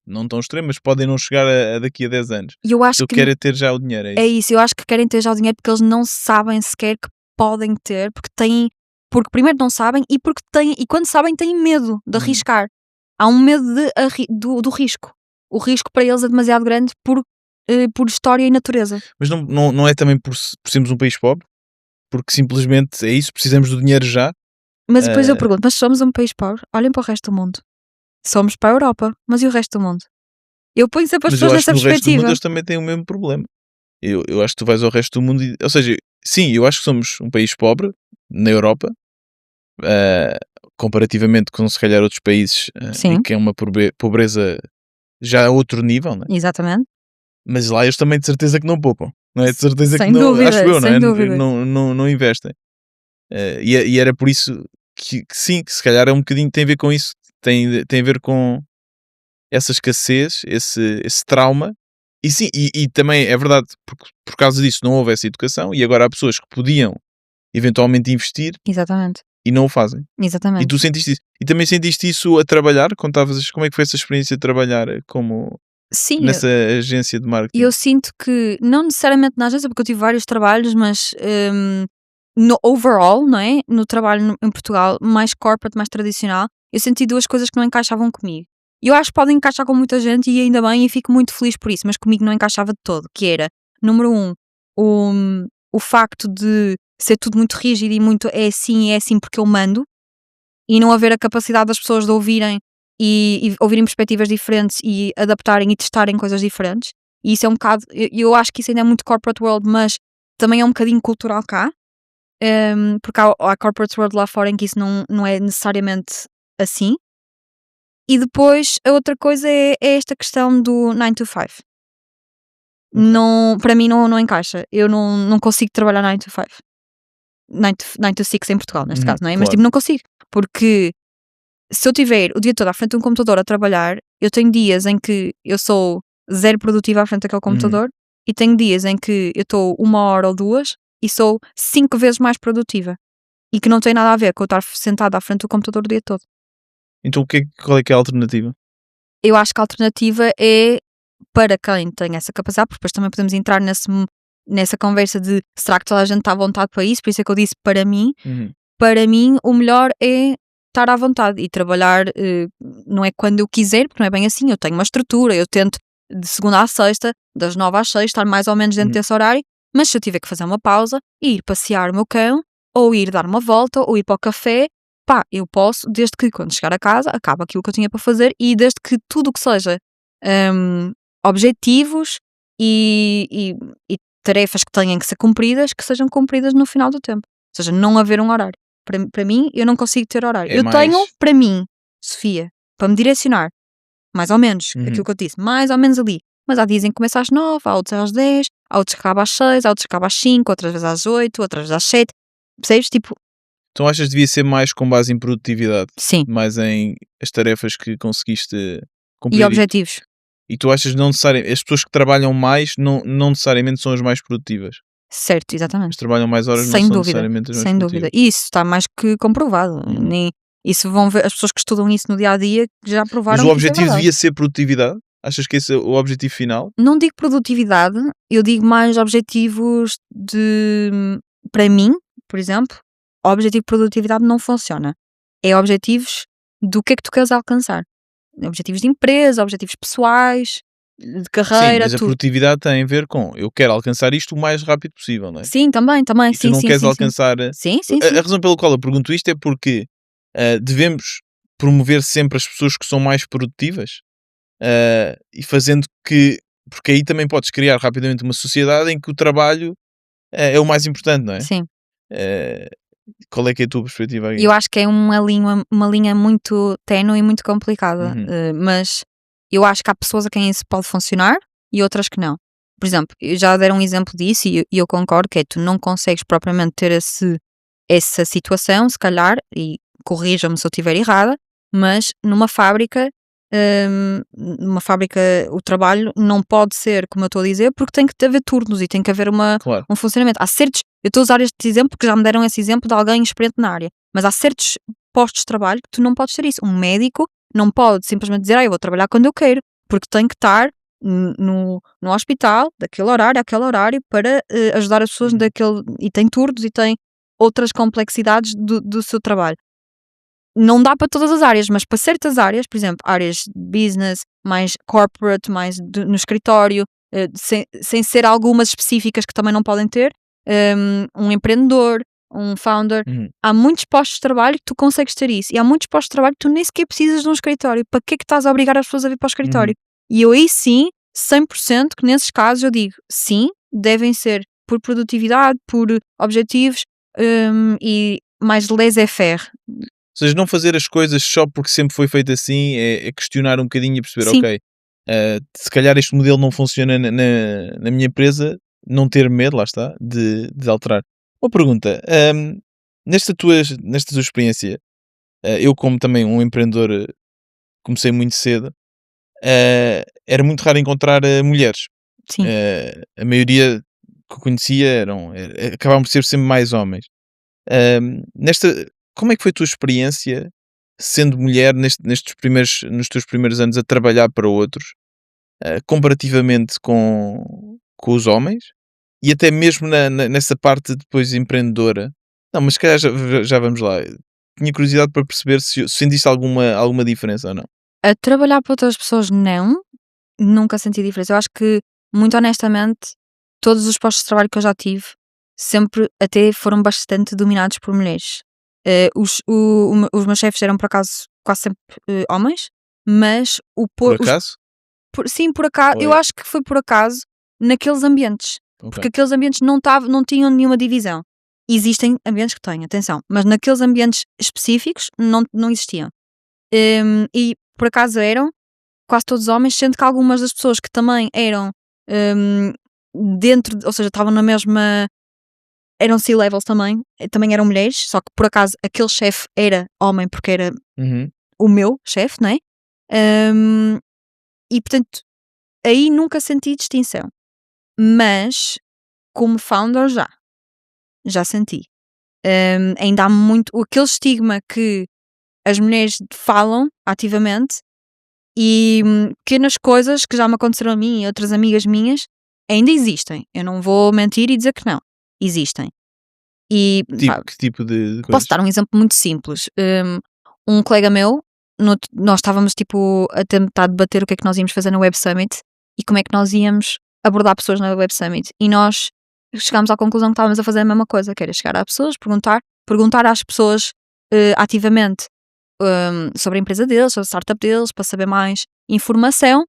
não tão extremo, mas podem não chegar a daqui a 10 anos. Eu acho que querem ter já o dinheiro, é isso? É isso, eu acho que querem ter já o dinheiro porque eles não sabem sequer que podem ter, porque primeiro não sabem e porque têm, e quando sabem têm medo de arriscar. Há um medo do risco. O risco para eles é demasiado grande por história e natureza. Mas não é também por sermos um país pobre? porque simplesmente é isso, precisamos do dinheiro já. Mas depois eu Ah, pergunto, mas somos um país pobre? Olhem para o resto do mundo. Somos para a Europa, mas e o resto do mundo? Eu ponho sempre as mas eu pessoas acho que nessa no resto do mundo perspectiva. eles também têm o mesmo problema. Eu acho que tu vais ao resto do mundo ou seja, sim, eu acho que somos um país pobre na Europa, ah, comparativamente com se calhar outros países em Sim, que é uma pobreza já a outro nível, né? exatamente. Mas lá eles também de certeza que não poupam. Não é de certeza que Sem não, acho dúvida, eu, não sem é? dúvida. Não investem. E era por isso que sim, que se calhar é um bocadinho, tem a ver com isso, tem a ver com essa escassez, esse trauma. E sim, e também é verdade, porque por causa disso não houve essa educação e agora há pessoas que podiam eventualmente investir Exatamente, e não o fazem. E exatamente. tu sentiste isso. E também sentiste isso a trabalhar, quando estavas, como é que foi essa experiência de trabalhar como Sim, nessa agência de e marketing? eu sinto que, não necessariamente na agência, porque eu tive vários trabalhos, mas no overall, não é? No trabalho em Portugal, mais corporate, mais tradicional, eu senti duas coisas que não encaixavam comigo. E eu acho que podem encaixar com muita gente e ainda bem, e fico muito feliz por isso, mas comigo não encaixava de todo. Que era, número um, o, o facto de ser tudo muito rígido e muito é assim porque eu mando, e não haver a capacidade das pessoas de ouvirem e ouvirem perspectivas diferentes e adaptarem e testarem coisas diferentes. E isso é um bocado, eu acho que isso ainda é muito corporate world, mas também é um bocadinho cultural cá, porque há corporate world lá fora em que isso não é necessariamente assim. E depois a outra coisa é esta questão do 9 to 5. Ok. Não, para mim não encaixa. Eu não consigo trabalhar 9 to 5. 9 to 6 em Portugal, neste caso, não é? Mas Claro. tipo, não consigo. Porque se eu tiver o dia todo à frente de um computador a trabalhar, eu tenho dias em que eu sou zero produtiva à frente daquele Uhum. computador e tenho dias em que eu estou 1 hora ou 2 e sou 5 vezes mais produtiva. E que não tem nada a ver com eu estar sentada à frente do computador o dia todo. Então qual é que é a alternativa? Eu acho que a alternativa é para quem tem essa capacidade, porque depois também podemos entrar nessa conversa de será que toda a gente está à vontade para isso? Por isso é que eu disse Uhum. para mim o melhor é estar à vontade e trabalhar, não é quando eu quiser, porque não é bem assim, eu tenho uma estrutura, eu tento de segunda à sexta, das 9 às 6, estar mais ou menos dentro Uhum. desse horário, mas se eu tiver que fazer uma pausa, ir passear o meu cão, ou ir dar uma volta, ou ir para o café, pá, eu posso, desde que quando chegar a casa, acaba aquilo que eu tinha para fazer e desde que tudo o que seja hum, objetivos e, e tarefas que tenham que ser cumpridas, que sejam cumpridas no final do tempo. Ou seja, não haver um horário. Para mim, eu não consigo ter horário. É Eu tenho mais. para mim, Sofia, para me direcionar, mais ou menos, aquilo Uhum. que eu te disse, mais ou menos ali. Mas há dias em que começa às 9, há outros às 10, há outros que acaba às 6, há outros que acaba às 5, outras vezes às 8, outras vezes às 7. Percebes? Tipo, Então achas que devia ser mais com base em produtividade, sim. mais em as tarefas que conseguiste E cumprir objetivos. e tu achas não necessariamente, as pessoas que trabalham mais não necessariamente são as mais produtivas. Certo, As que exatamente. trabalham mais horas não Sem são dúvida, necessariamente as mais sem dúvida. produtivas. E isso está mais que comprovado. Uhum. Isso vão ver, as pessoas que estudam isso no dia a dia já Mas provaram o que isso é objetivo verdade. devia ser produtividade? Achas que esse é o objetivo final? Não digo produtividade, eu digo mais objetivos de. Para mim, por exemplo, o objetivo de produtividade não funciona. É objetivos do que é que tu queres alcançar. Objetivos de empresa, objetivos pessoais, de Sim, carreira, mas a tudo. produtividade tem a ver com eu quero alcançar isto o mais rápido possível, não é? Sim, também, E tu sim, não sim, queres sim, sim. alcançar. Sim, sim, A sim. razão pela qual eu pergunto isto é porque devemos promover sempre as pessoas que são mais produtivas e fazendo que. Porque aí também podes criar rapidamente uma sociedade em que o trabalho é o mais importante, não é? Sim. Eh, qual é que é a tua perspectiva E eu aí? acho que é uma linha muito ténue e muito complicada, Uhum. mas eu acho que há pessoas a quem isso pode funcionar e outras que não. Por exemplo, eu já deram um exemplo disso e eu concordo que é tu não consegues propriamente ter essa situação, se calhar, e corrija-me se eu estiver errada, mas numa fábrica o trabalho não pode ser como eu estou a dizer, porque tem que haver turnos e tem que haver Claro. um funcionamento. Há certos, eu estou a usar este exemplo porque já me deram esse exemplo de alguém experiente na área, mas há certos postos de trabalho que tu não podes ter isso. Um médico não pode simplesmente dizer, eu vou trabalhar quando eu quero, porque tem que estar no hospital, daquele horário àquele horário, para ajudar as pessoas Uhum. daquele. E tem turnos e tem outras complexidades do seu trabalho. Não dá para todas as áreas, mas para certas áreas, por exemplo, áreas de business, mais corporate, mais no escritório, sem ser algumas específicas que também não podem ter, um empreendedor, um founder. Uhum. Há muitos postos de trabalho que tu consegues ter isso. E há muitos postos de trabalho que tu nem sequer precisas de um escritório. Para que é que estás a obrigar as pessoas a vir para o escritório? E eu aí sim, 100% que nesses casos eu digo, sim, devem ser por produtividade, por objetivos, e mais laissez-faire. Ou seja, não fazer as coisas só porque sempre foi feito assim, é questionar um bocadinho e perceber, Sim. ok, se calhar este modelo não funciona na minha empresa, não ter medo, lá está, de alterar. Uma pergunta, nesta tua experiência, eu como também um empreendedor, comecei muito cedo, era muito raro encontrar mulheres. Sim. A maioria que eu conhecia acabavam por ser sempre mais homens. Como é que foi a tua experiência sendo mulher nos teus primeiros anos a trabalhar para outros, comparativamente com os homens e até mesmo nessa parte depois empreendedora? Não, mas se calhar já vamos lá. Tinha curiosidade para perceber se sentiste alguma diferença ou não. A trabalhar para outras pessoas, não. Nunca senti diferença. Eu acho que, muito honestamente, todos os postos de trabalho que eu já tive sempre até foram bastante dominados por mulheres. Os meus chefes eram, por acaso, quase sempre homens, mas Por acaso? sim, por acaso, Ou eu acho que foi por acaso naqueles ambientes, porque Ok. aqueles ambientes não tinham nenhuma divisão. Existem ambientes que têm, atenção, mas naqueles ambientes específicos não existiam. E por acaso eram quase todos homens, sendo que algumas das pessoas que também eram ou seja, estavam na mesma, eram C-levels também eram mulheres, só que por acaso aquele chefe era homem porque era Uhum. o meu chefe, não é? E portanto, aí nunca senti distinção. Mas, como founder, já senti. Ainda há muito aquele estigma que as mulheres falam ativamente e pequenas coisas que já me aconteceram a mim e a outras amigas minhas ainda existem. Eu não vou mentir e dizer que não. Existem. E pá, Que tipo de posso coisas? dar um exemplo muito simples. Um colega meu, nós estávamos tipo a tentar debater o que é que nós íamos fazer na Web Summit e como é que nós íamos abordar pessoas na Web Summit. E nós chegámos à conclusão que estávamos a fazer a mesma coisa, que era chegar às pessoas, perguntar às pessoas ativamente sobre a empresa deles, sobre a startup deles, para saber mais informação,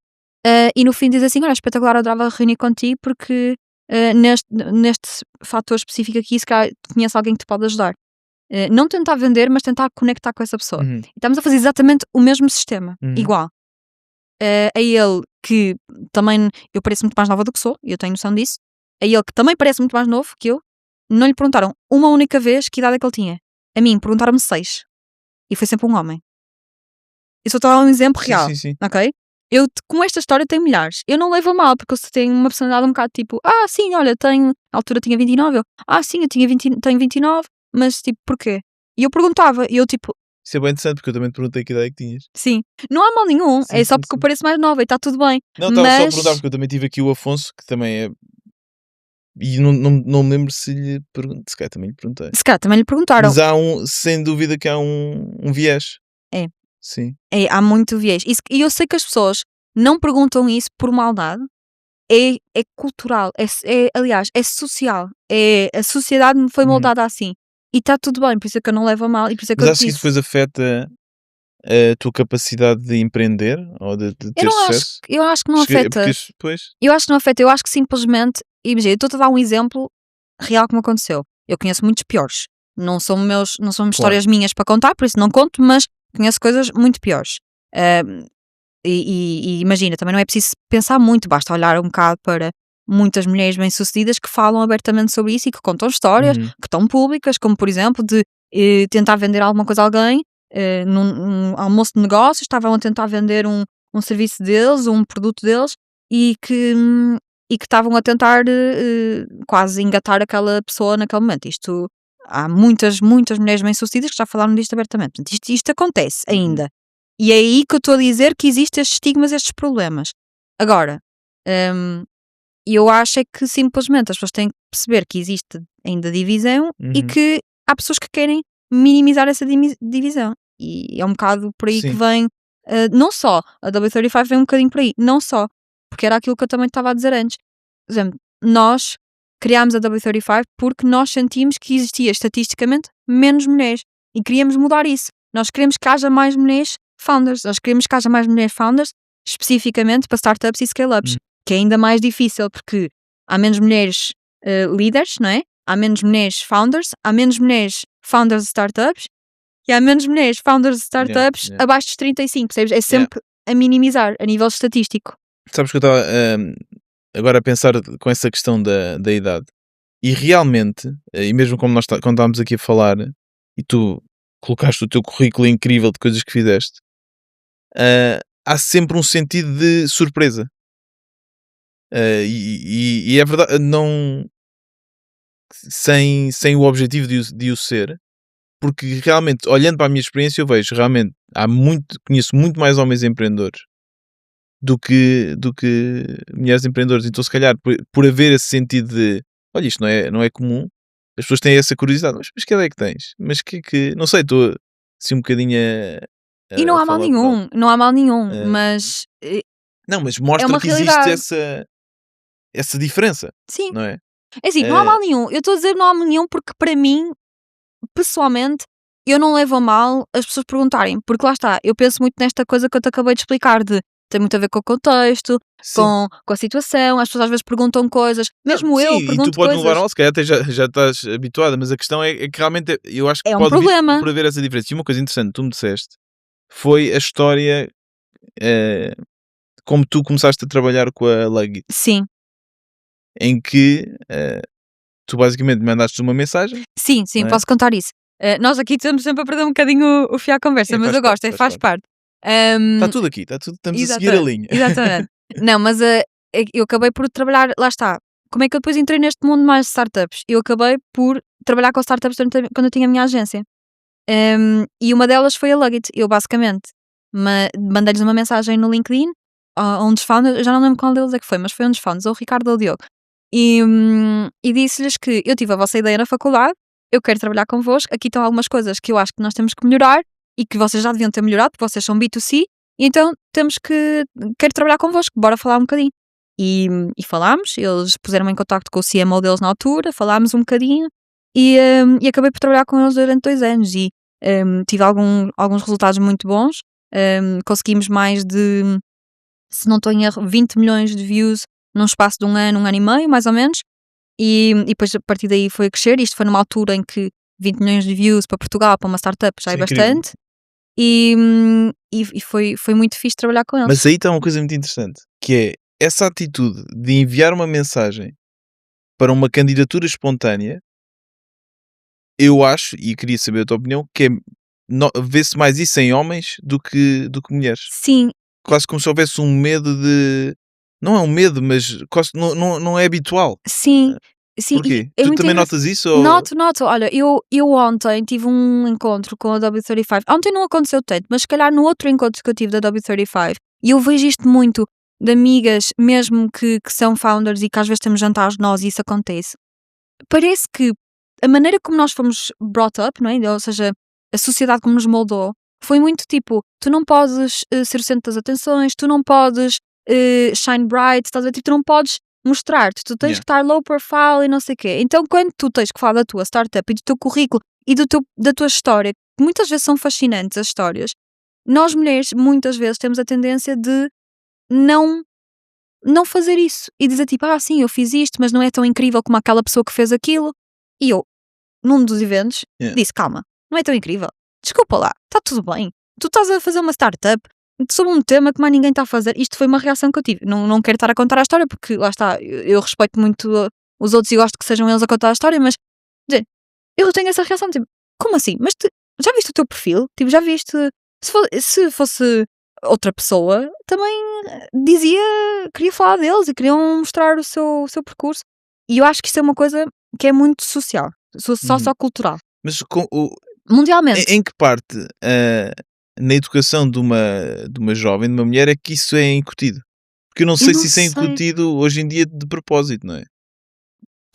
e no fim diz assim, olha, espetacular, adorava reunir contigo porque neste fator específico aqui, se calhar conhece alguém que te pode ajudar. Não tentar vender, mas tentar conectar com essa pessoa. Uhum. E estamos a fazer exatamente o mesmo sistema, Uhum. igual. A ele que também, eu pareço muito mais nova do que sou, e eu tenho noção disso, a ele que também parece muito mais novo que eu, não lhe perguntaram uma única vez que idade é que ele tinha. A mim perguntaram-me 6. E foi sempre um homem. Eu só estou a dar um exemplo real, Sim. ok? Eu, com esta história, tenho milhares. Eu não levo a mal, porque eu tenho uma personalidade um bocado tipo, sim, olha, na altura tinha 29, sim, eu tenho 29, mas tipo, porquê? E eu perguntava, e eu tipo, Isso é bem interessante porque eu também te perguntei que ideia é que tinhas. sim, não há mal nenhum, Sim, é só sim, porque eu sim. pareço mais nova e está tudo bem. Não, estava só a Mas, perguntar porque eu também tive aqui o Afonso, que também é. E não me lembro se lhe perguntei. Se calhar também lhe perguntei. se calhar também lhe perguntaram. Mas sem dúvida que há um viés. É. Sim. Há muito viés. E eu sei que as pessoas não perguntam isso por maldade. É cultural, aliás, é social. A sociedade me foi Uhum. moldada assim. E está tudo bem, por isso é que eu não levo a mal e por isso é que Mas eu acho que isso disse. depois afeta a tua capacidade de empreender ou de Eu ter não acho, sucesso? eu acho que não afeta. Depois. Eu acho que não afeta, eu acho que simplesmente, imagina, eu estou-te a dar um exemplo real que me aconteceu. Eu conheço muitos piores. Não são Claro. histórias minhas para contar, por isso não conto, mas conheço coisas muito piores. E imagina, também não é preciso pensar muito, basta olhar um bocado para muitas mulheres bem-sucedidas que falam abertamente sobre isso e que contam histórias Uhum. que estão públicas, como por exemplo de tentar vender alguma coisa a alguém num almoço de negócios, estavam a tentar vender um serviço deles, um produto deles e que estavam a tentar quase engatar aquela pessoa naquele momento. Isto há muitas mulheres bem-sucedidas que já falaram disto abertamente. Portanto, isto acontece Uhum. ainda. E é aí que eu estou a dizer que existem estes estigmas, estes problemas. Agora, eu acho é que simplesmente as pessoas têm que perceber que existe ainda divisão e Uhum. que há pessoas que querem minimizar essa divisão. E é um bocado por aí que Sim. vem, não só, a W35 vem um bocadinho por aí, não só, porque era aquilo que eu também estava a dizer antes. Por exemplo, nós criámos a W35 porque nós sentimos que existia estatisticamente menos mulheres e queríamos mudar isso. Nós queremos que haja mais mulheres founders, especificamente para startups e scale-ups, que é ainda mais difícil porque há menos mulheres líderes, não é? Há menos mulheres founders, há menos mulheres founders de startups e há menos mulheres founders de startups abaixo dos 35, percebes? É sempre a minimizar a nível estatístico. Sabes que eu estava agora a pensar com essa questão da idade. E realmente, e mesmo como nós quando estávamos aqui a falar, e tu colocaste o teu currículo incrível de coisas que fizeste, há sempre um sentido de surpresa. E é verdade, não sem o objetivo de o ser, porque realmente, olhando para a minha experiência, eu vejo realmente conheço muito mais homens empreendedores do que mulheres empreendedoras. Então, se calhar, por haver esse sentido de olha, isto não é comum, as pessoas têm essa curiosidade, mas que ideia é que tens? Mas que não sei, estou assim um bocadinho E não há mal nenhum, mas não, mas mostra que existe essa diferença. Sim. Não é? É assim, não há mal nenhum. Eu estou a dizer não há mal nenhum porque para mim, pessoalmente, eu não levo a mal as pessoas perguntarem, porque lá está, eu penso muito nesta coisa que eu te acabei de explicar, tem muito a ver com o contexto, com a situação, as pessoas às vezes perguntam coisas, mesmo eu pergunto coisas. E tu podes levar ao se calhar até já estás habituada, mas a questão é que realmente eu acho que é um pode problema. vir por haver essa diferença. E uma coisa interessante, tu me disseste, foi a história como tu começaste a trabalhar com a Lugit. Sim. Em que tu basicamente mandaste uma mensagem. Sim, posso contar isso. Nós aqui estamos sempre a perder um bocadinho o fio à conversa, mas eu gosto, faz parte. Está tudo aqui, estamos a seguir a linha. Exatamente. Não, mas eu acabei por trabalhar, lá está. Como é que eu depois entrei neste mundo mais de startups? Eu acabei por trabalhar com startups quando eu tinha a minha agência. E uma delas foi a Lugit. Eu basicamente mandei-lhes uma mensagem no LinkedIn a um dos founders, eu já não lembro qual deles é que foi, mas foi um dos founders, ou o Ricardo ou o Diogo. E disse-lhes que eu tive a vossa ideia na faculdade, eu quero trabalhar convosco, aqui estão algumas coisas que eu acho que nós temos que melhorar e que vocês já deviam ter melhorado, porque vocês são B2C, e então quero trabalhar convosco, bora falar um bocadinho. E falámos, eles puseram-me em contacto com o CMO deles na altura, falámos um bocadinho e acabei por trabalhar com eles durante 2 anos e tive alguns resultados muito bons. Conseguimos mais de, se não estou em erro, 20 milhões de views num espaço de um ano e meio, mais ou menos, e depois a partir daí foi a crescer. Isto foi numa altura em que 20 milhões de views para Portugal, para uma startup, já é bastante. E foi muito fixe trabalhar com eles. Mas aí está uma coisa muito interessante, que é essa atitude de enviar uma mensagem para uma candidatura espontânea. Eu acho, e queria saber a tua opinião, que vê-se mais isso em homens do que mulheres. Sim. Quase como se houvesse um medo de... Não é um medo, mas quase não é habitual. Sim. Porquê? Tu também notas isso? Ou... Noto. Olha, eu ontem tive um encontro com a W35. Ontem não aconteceu tanto, mas se calhar no outro encontro que eu tive da W35, e eu vejo isto muito de amigas, mesmo que são founders e que às vezes temos jantares nós e isso acontece. Parece que a maneira como nós fomos brought up, não é? Ou seja, a sociedade como nos moldou, foi muito tipo, tu não podes ser o centro das atenções, tu não podes shine bright, estás a ver? Tipo, tu não podes mostrar-te, tu tens que estar low profile e não sei o quê. Então, quando tu tens que falar da tua startup e do teu currículo e da tua história, que muitas vezes são fascinantes as histórias, nós mulheres muitas vezes temos a tendência de não fazer isso e dizer tipo, sim, eu fiz isto, mas não é tão incrível como aquela pessoa que fez aquilo. E eu, num dos eventos, disse, calma, não é tão incrível, desculpa lá, está tudo bem, tu estás a fazer uma startup sobre um tema que mais ninguém está a fazer. Isto foi uma reação que eu tive. Não quero estar a contar a história porque lá está, eu respeito muito os outros e gosto que sejam eles a contar a história, mas eu tenho essa reação tipo, como assim? Mas já viste o teu perfil? Tipo, já viste? Se fosse outra pessoa, também queria falar deles e queriam mostrar o seu percurso. E eu acho que isso é uma coisa que é muito social, sociocultural. Mas mundialmente. Em que parte na educação de uma jovem, de uma mulher, é que isso é incutido? Porque eu não sei se isso é incutido hoje em dia de propósito, não é?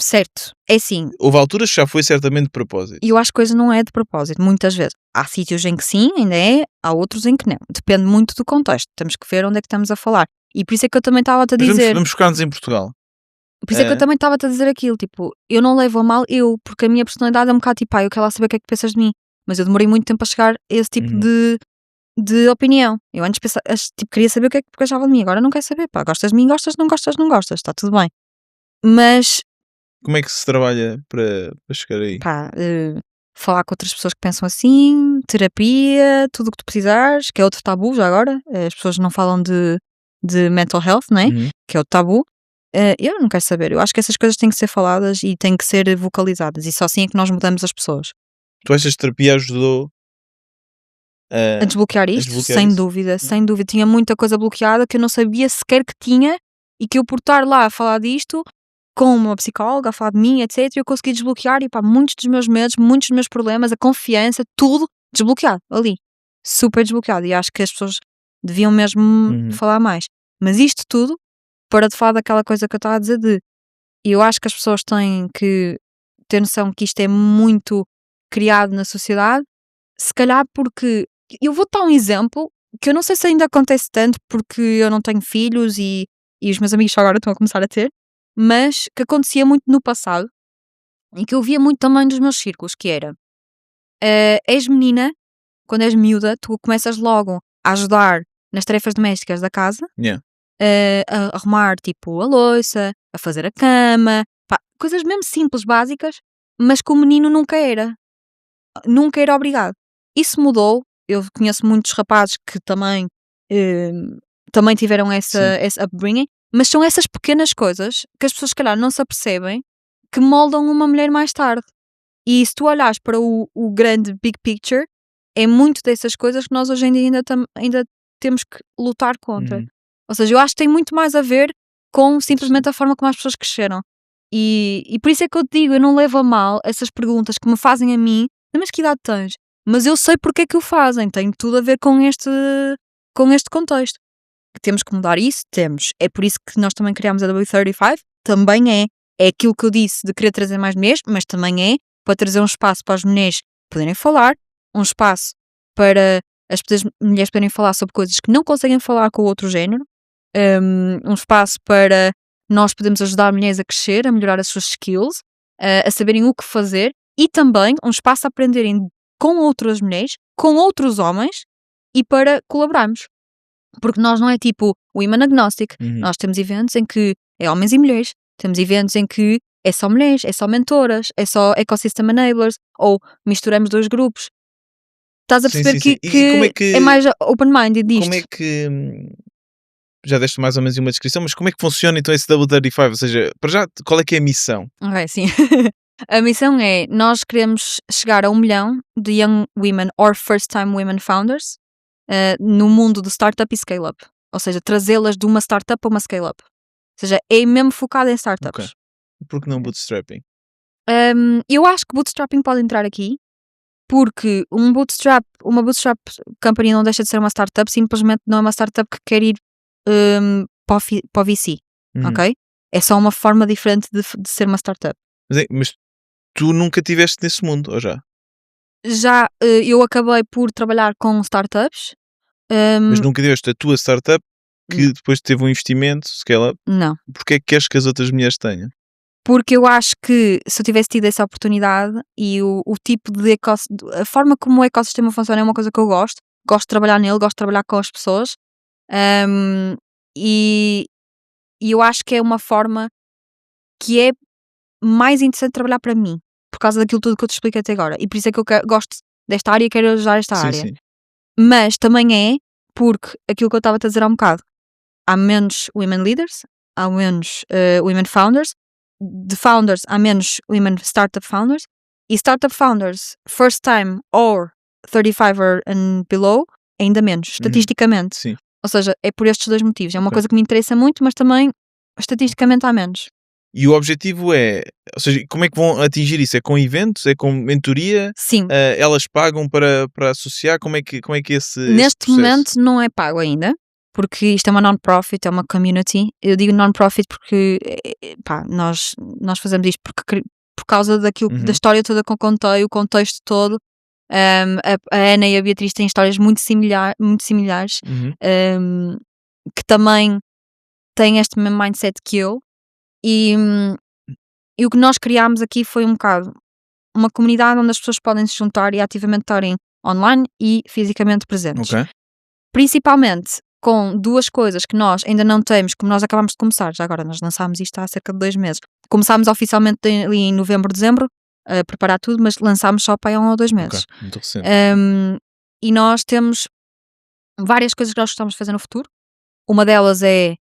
Certo, é assim. Houve alturas que já foi certamente de propósito. E eu acho que coisa não é de propósito, muitas vezes. Há sítios em que sim, ainda é, há outros em que não. Depende muito do contexto. Temos que ver onde é que estamos a falar. E por isso é que eu também estava a te dizer... Vamos focar-nos em Portugal. Por isso é que eu também estava a dizer aquilo, tipo, eu não levo a mal porque a minha personalidade é um bocado tipo, eu quero lá saber o que é que pensas de mim. Mas eu demorei muito tempo a chegar a esse tipo de opinião. Eu antes tipo, queria saber o que é que achava de mim, agora não quero saber, pá, gostas de mim, gostas, não gostas, não gostas, está tudo bem. Mas, Como é que se trabalha para chegar aí? pá, falar com outras pessoas que pensam assim, terapia, tudo o que tu precisares, que é outro tabu já agora, as pessoas não falam de mental health, não é? Que é o tabu. Eu não quero saber, eu acho que essas coisas têm que ser faladas e têm que ser vocalizadas, e só assim é que nós mudamos as pessoas. Tu achas que terapia ajudou A desbloquear a isto, desbloquear sem isso? dúvida, sem dúvida. Tinha muita coisa bloqueada que eu não sabia sequer que tinha, e que eu, por estar lá a falar disto com uma psicóloga, a falar de mim, etc., eu consegui desbloquear, e pá, muitos dos meus medos, muitos dos meus problemas, a confiança, tudo desbloqueado ali. Super desbloqueado. E acho que as pessoas deviam mesmo falar mais. Mas isto tudo, para de falar daquela coisa que eu estava a dizer e eu acho que as pessoas têm que ter noção que isto é muito criado na sociedade, se calhar porque eu vou dar um exemplo que eu não sei se ainda acontece tanto porque eu não tenho filhos e os meus amigos só agora estão a começar a ter, mas que acontecia muito no passado e que eu via muito também nos meus círculos, que era, és menina, quando és miúda, tu começas logo a ajudar nas tarefas domésticas da casa, Yeah. a arrumar tipo a louça, a fazer a cama, pá, coisas mesmo simples, básicas, mas que o menino nunca era obrigado. Isso mudou. Eu conheço muitos rapazes que também tiveram esse upbringing, mas são essas pequenas coisas que as pessoas se calhar não se apercebem que moldam uma mulher mais tarde. E se tu olhares para o grande big picture, é muito dessas coisas que nós hoje em dia ainda temos que lutar contra. Ou seja, eu acho que tem muito mais a ver com simplesmente a forma como as pessoas cresceram. E por isso é que eu te digo, eu não levo a mal essas perguntas que me fazem a mim, mas que idade tens? Mas eu sei porque é que o fazem, tem tudo a ver com este contexto. Temos que mudar isso? Temos. É por isso que nós também criámos a W35, também é aquilo que eu disse de querer trazer mais mulheres, mas também é para trazer um espaço para as mulheres poderem falar, um espaço para as mulheres poderem falar sobre coisas que não conseguem falar com o outro género, um espaço para nós podermos ajudar mulheres a crescer, a melhorar as suas skills, a saberem o que fazer, e também um espaço a aprenderem com outras mulheres, com outros homens, e para colaborarmos. Porque nós não é tipo women agnostic, nós temos eventos em que é homens e mulheres, temos eventos em que é só mulheres, é só mentoras, é só ecosystem enablers, ou misturamos dois grupos. Estás a perceber sim. que E como é que, é mais open-minded disto? como é que já deste mais ou menos uma descrição, mas como é que funciona então esse W35? Ou seja, para já, qual é que é a missão? Ok, sim. A missão é, nós queremos chegar a 1 milhão de young women or first time women founders no mundo de startup e scale-up. Ou seja, trazê-las de uma startup para uma scale-up. Ou seja, é mesmo focado em startups. Ok. Por que não bootstrapping? Eu acho que bootstrapping pode entrar aqui, porque uma bootstrap company não deixa de ser uma startup, simplesmente não é uma startup que quer ir para o VC, ok? É só uma forma diferente de ser uma startup. Mas tu nunca estiveste nesse mundo, ou já? Já eu acabei por trabalhar com startups. Mas nunca tiveste a tua startup que depois teve um investimento, scale-up. Não. Porque é que queres que as outras mulheres tenham? Porque eu acho que se eu tivesse tido essa oportunidade e o tipo de a forma como o ecossistema funciona é uma coisa que eu gosto. Gosto de trabalhar nele, gosto de trabalhar com as pessoas. E eu acho que é uma forma que é mais interessante trabalhar para mim, por causa daquilo tudo que eu te expliquei até agora. E por isso é que eu gosto desta área e quero ajudar esta área. Sim. Mas também é porque aquilo que eu estava a dizer há um bocado, há menos women leaders, há menos women founders, de founders há menos women startup founders, e startup founders first time or 35 and below ainda menos, estatisticamente. Sim. Ou seja, é por estes dois motivos. É uma coisa que me interessa muito, mas também estatisticamente há menos. E o objetivo é, ou seja, como é que vão atingir isso? É com eventos? É com mentoria? Sim. Elas pagam para associar? Como é que esse Neste processo? momento não é pago ainda, porque isto é uma non-profit, é uma community. Eu digo non-profit porque pá, nós fazemos isto por causa daquilo, da história toda que eu contei, o contexto todo. A Ana e a Beatriz têm histórias muito similares, que também têm este mesmo mindset que eu, E, e o que nós criámos aqui foi um bocado uma comunidade onde as pessoas podem se juntar e ativamente estarem online e fisicamente presentes. Ok. Principalmente com duas coisas que nós ainda não temos, como nós acabámos de começar, já agora nós lançámos isto há cerca de 2 meses. Começámos oficialmente ali em novembro, dezembro, a preparar tudo, mas lançámos só para aí há 1 ou 2 Ok. meses. Muito recente. E nós temos várias coisas que nós gostamos de fazer no futuro. Uma delas é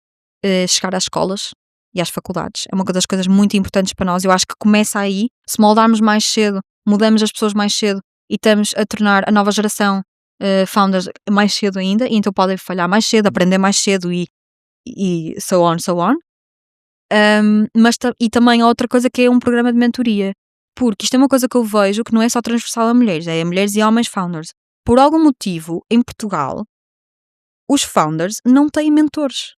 chegar às escolas e às faculdades. É uma das coisas muito importantes para nós. Eu acho que começa aí. Se moldarmos mais cedo, mudamos as pessoas mais cedo e estamos a tornar a nova geração founders mais cedo ainda, e então podem falhar mais cedo, aprender mais cedo e so on, so on. E também há outra coisa que é um programa de mentoria, porque isto é uma coisa que eu vejo que não é só transversal a mulheres, é a mulheres e homens founders. Por algum motivo, em Portugal, os founders não têm mentores.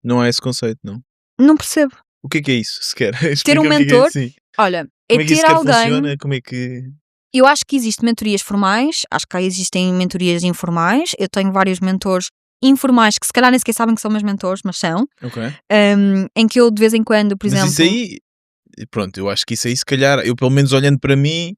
Não há esse conceito, não. Não percebo. O que é isso, sequer? Ter um Explica-me o que é mentor, sim. olha, Como é é que isso ter sequer alguém. funciona? Como é que... Eu acho que existem mentorias formais, acho que existem mentorias informais. Eu tenho vários mentores informais que se calhar nem sequer sabem que são meus mentores, mas são. Ok. Em que eu de vez em quando, por Mas exemplo. isso aí, pronto, eu acho que isso aí, se calhar, eu pelo menos olhando para mim,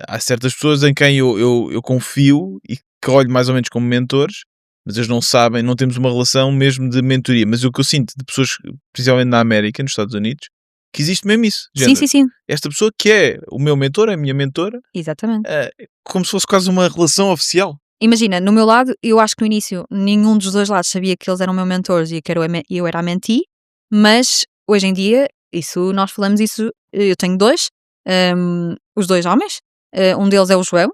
há certas pessoas em quem eu confio e que olho mais ou menos como mentores, mas eles não sabem, não temos uma relação mesmo de mentoria. Mas o que eu sinto de pessoas, principalmente na América, nos Estados Unidos, que existe mesmo isso. Sim, sim, sim. Esta pessoa que é o meu mentor, é a minha mentora, Exatamente. como se fosse quase uma relação oficial. Imagina, no meu lado, eu acho que no início nenhum dos dois lados sabia que eles eram meus mentores e que eu era a mentee, mas hoje em dia, isso nós falamos isso, eu tenho dois, os dois homens, um deles é o João,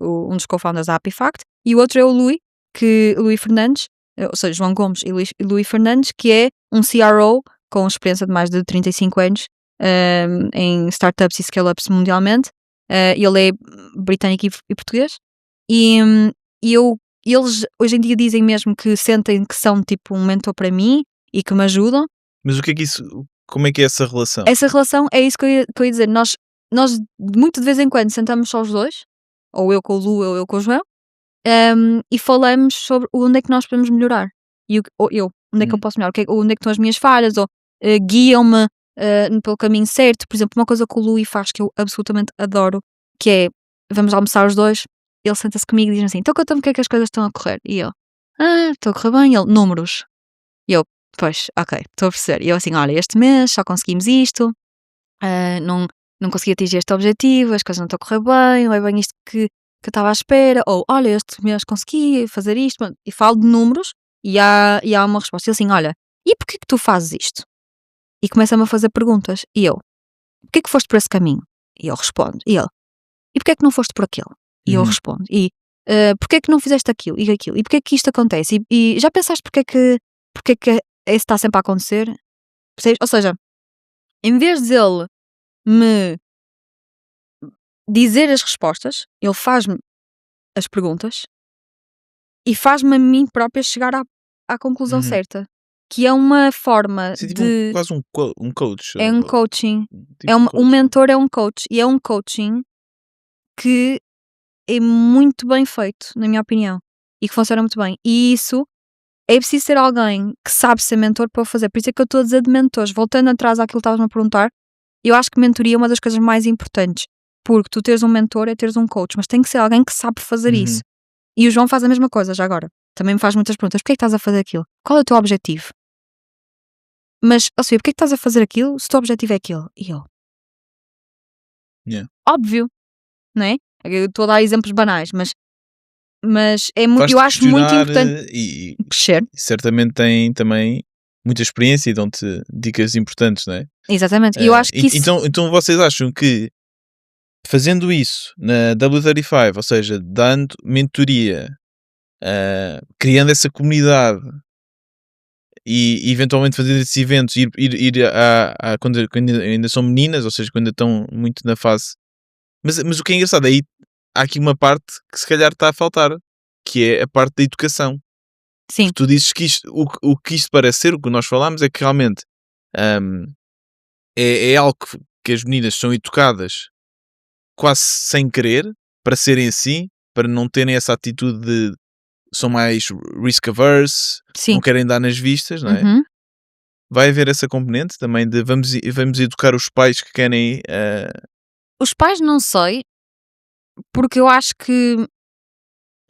um dos co-founders da Happyfact, e o outro é o Luís Fernandes, ou seja, João Gomes e Luís Fernandes, que é um CRO com experiência de mais de 35 anos em startups e scale-ups mundialmente. Ele é britânico e português. E eles hoje em dia dizem mesmo que sentem que são tipo um mentor para mim e que me ajudam. Mas o que é que isso, como é que é essa relação? Essa relação é isso que eu ia dizer. Nós muito de vez em quando sentamos só os dois, ou eu com o Lu, ou eu com o João, e falamos sobre onde é que nós podemos melhorar. Ou eu, onde é que eu posso melhorar, onde é que estão as minhas falhas, ou guiam-me pelo caminho certo. Por exemplo, uma coisa que o Lu faz que eu absolutamente adoro, que é, vamos almoçar os dois, ele senta-se comigo e diz assim, então conta-me o que é que as coisas estão a correr. E eu, estou a correr bem. E ele, números. E eu, pois, ok, estou a perceber. E eu assim, olha, este mês só conseguimos isto, não consegui atingir este objetivo, as coisas não estão a correr bem, não é bem isto que eu estava à espera, ou olha, este mês consegui fazer isto, e falo de números e há uma resposta. E assim, olha, e porquê que tu fazes isto? E começa-me a fazer perguntas. E eu, porquê que foste por esse caminho? E eu respondo. E ele, e porquê que não foste por aquele? E eu respondo. E porquê que não fizeste aquilo e aquilo? E porquê que isto acontece? E já pensaste porquê que isso está sempre a acontecer? Percebes? Ou seja, em vez de ele me dizer as respostas, ele faz-me as perguntas e faz-me a mim própria chegar à conclusão certa. Que é uma forma Isso é tipo de... quase um coach. É um coaching. Tipo Um coach. mentor é um coach. E é um coaching que é muito bem feito, na minha opinião. E que funciona muito bem. E isso é preciso ser alguém que sabe ser mentor para o fazer. Por isso é que eu estou a dizer de mentores. Voltando atrás àquilo que estavas-me a perguntar, eu acho que mentoria é uma das coisas mais importantes. Porque tu teres um mentor é teres um coach, mas tem que ser alguém que sabe fazer isso. E o João faz a mesma coisa, já agora. Também me faz muitas perguntas. Porquê é que estás a fazer aquilo? Qual é o teu objetivo? Mas, ou seja, porquê é que estás a fazer aquilo se o teu objetivo é aquilo? E eu? Yeah. Óbvio, não é? Eu estou a dar exemplos banais, mas é muito, Faz-te eu acho muito questionar, importante e crescer. certamente tem também muita experiência e dão-te dicas importantes, não é? Exatamente. E eu acho que isso... Então vocês acham que fazendo isso na W35, ou seja, dando mentoria, criando essa comunidade e eventualmente fazendo esses eventos, ir quando ainda são meninas, ou seja, quando estão muito na fase. Mas o que é engraçado, aí há aqui uma parte que se calhar está a faltar, que é a parte da educação. Sim. Tu dizes que o que isto parece ser, o que nós falámos, é que realmente é algo que as meninas são educadas quase sem querer, para serem assim, para não terem essa atitude de são mais risk averse, Sim. não querem dar nas vistas, não é? Vai haver essa componente também de vamos educar os pais que querem. Os pais não sei, porque eu acho que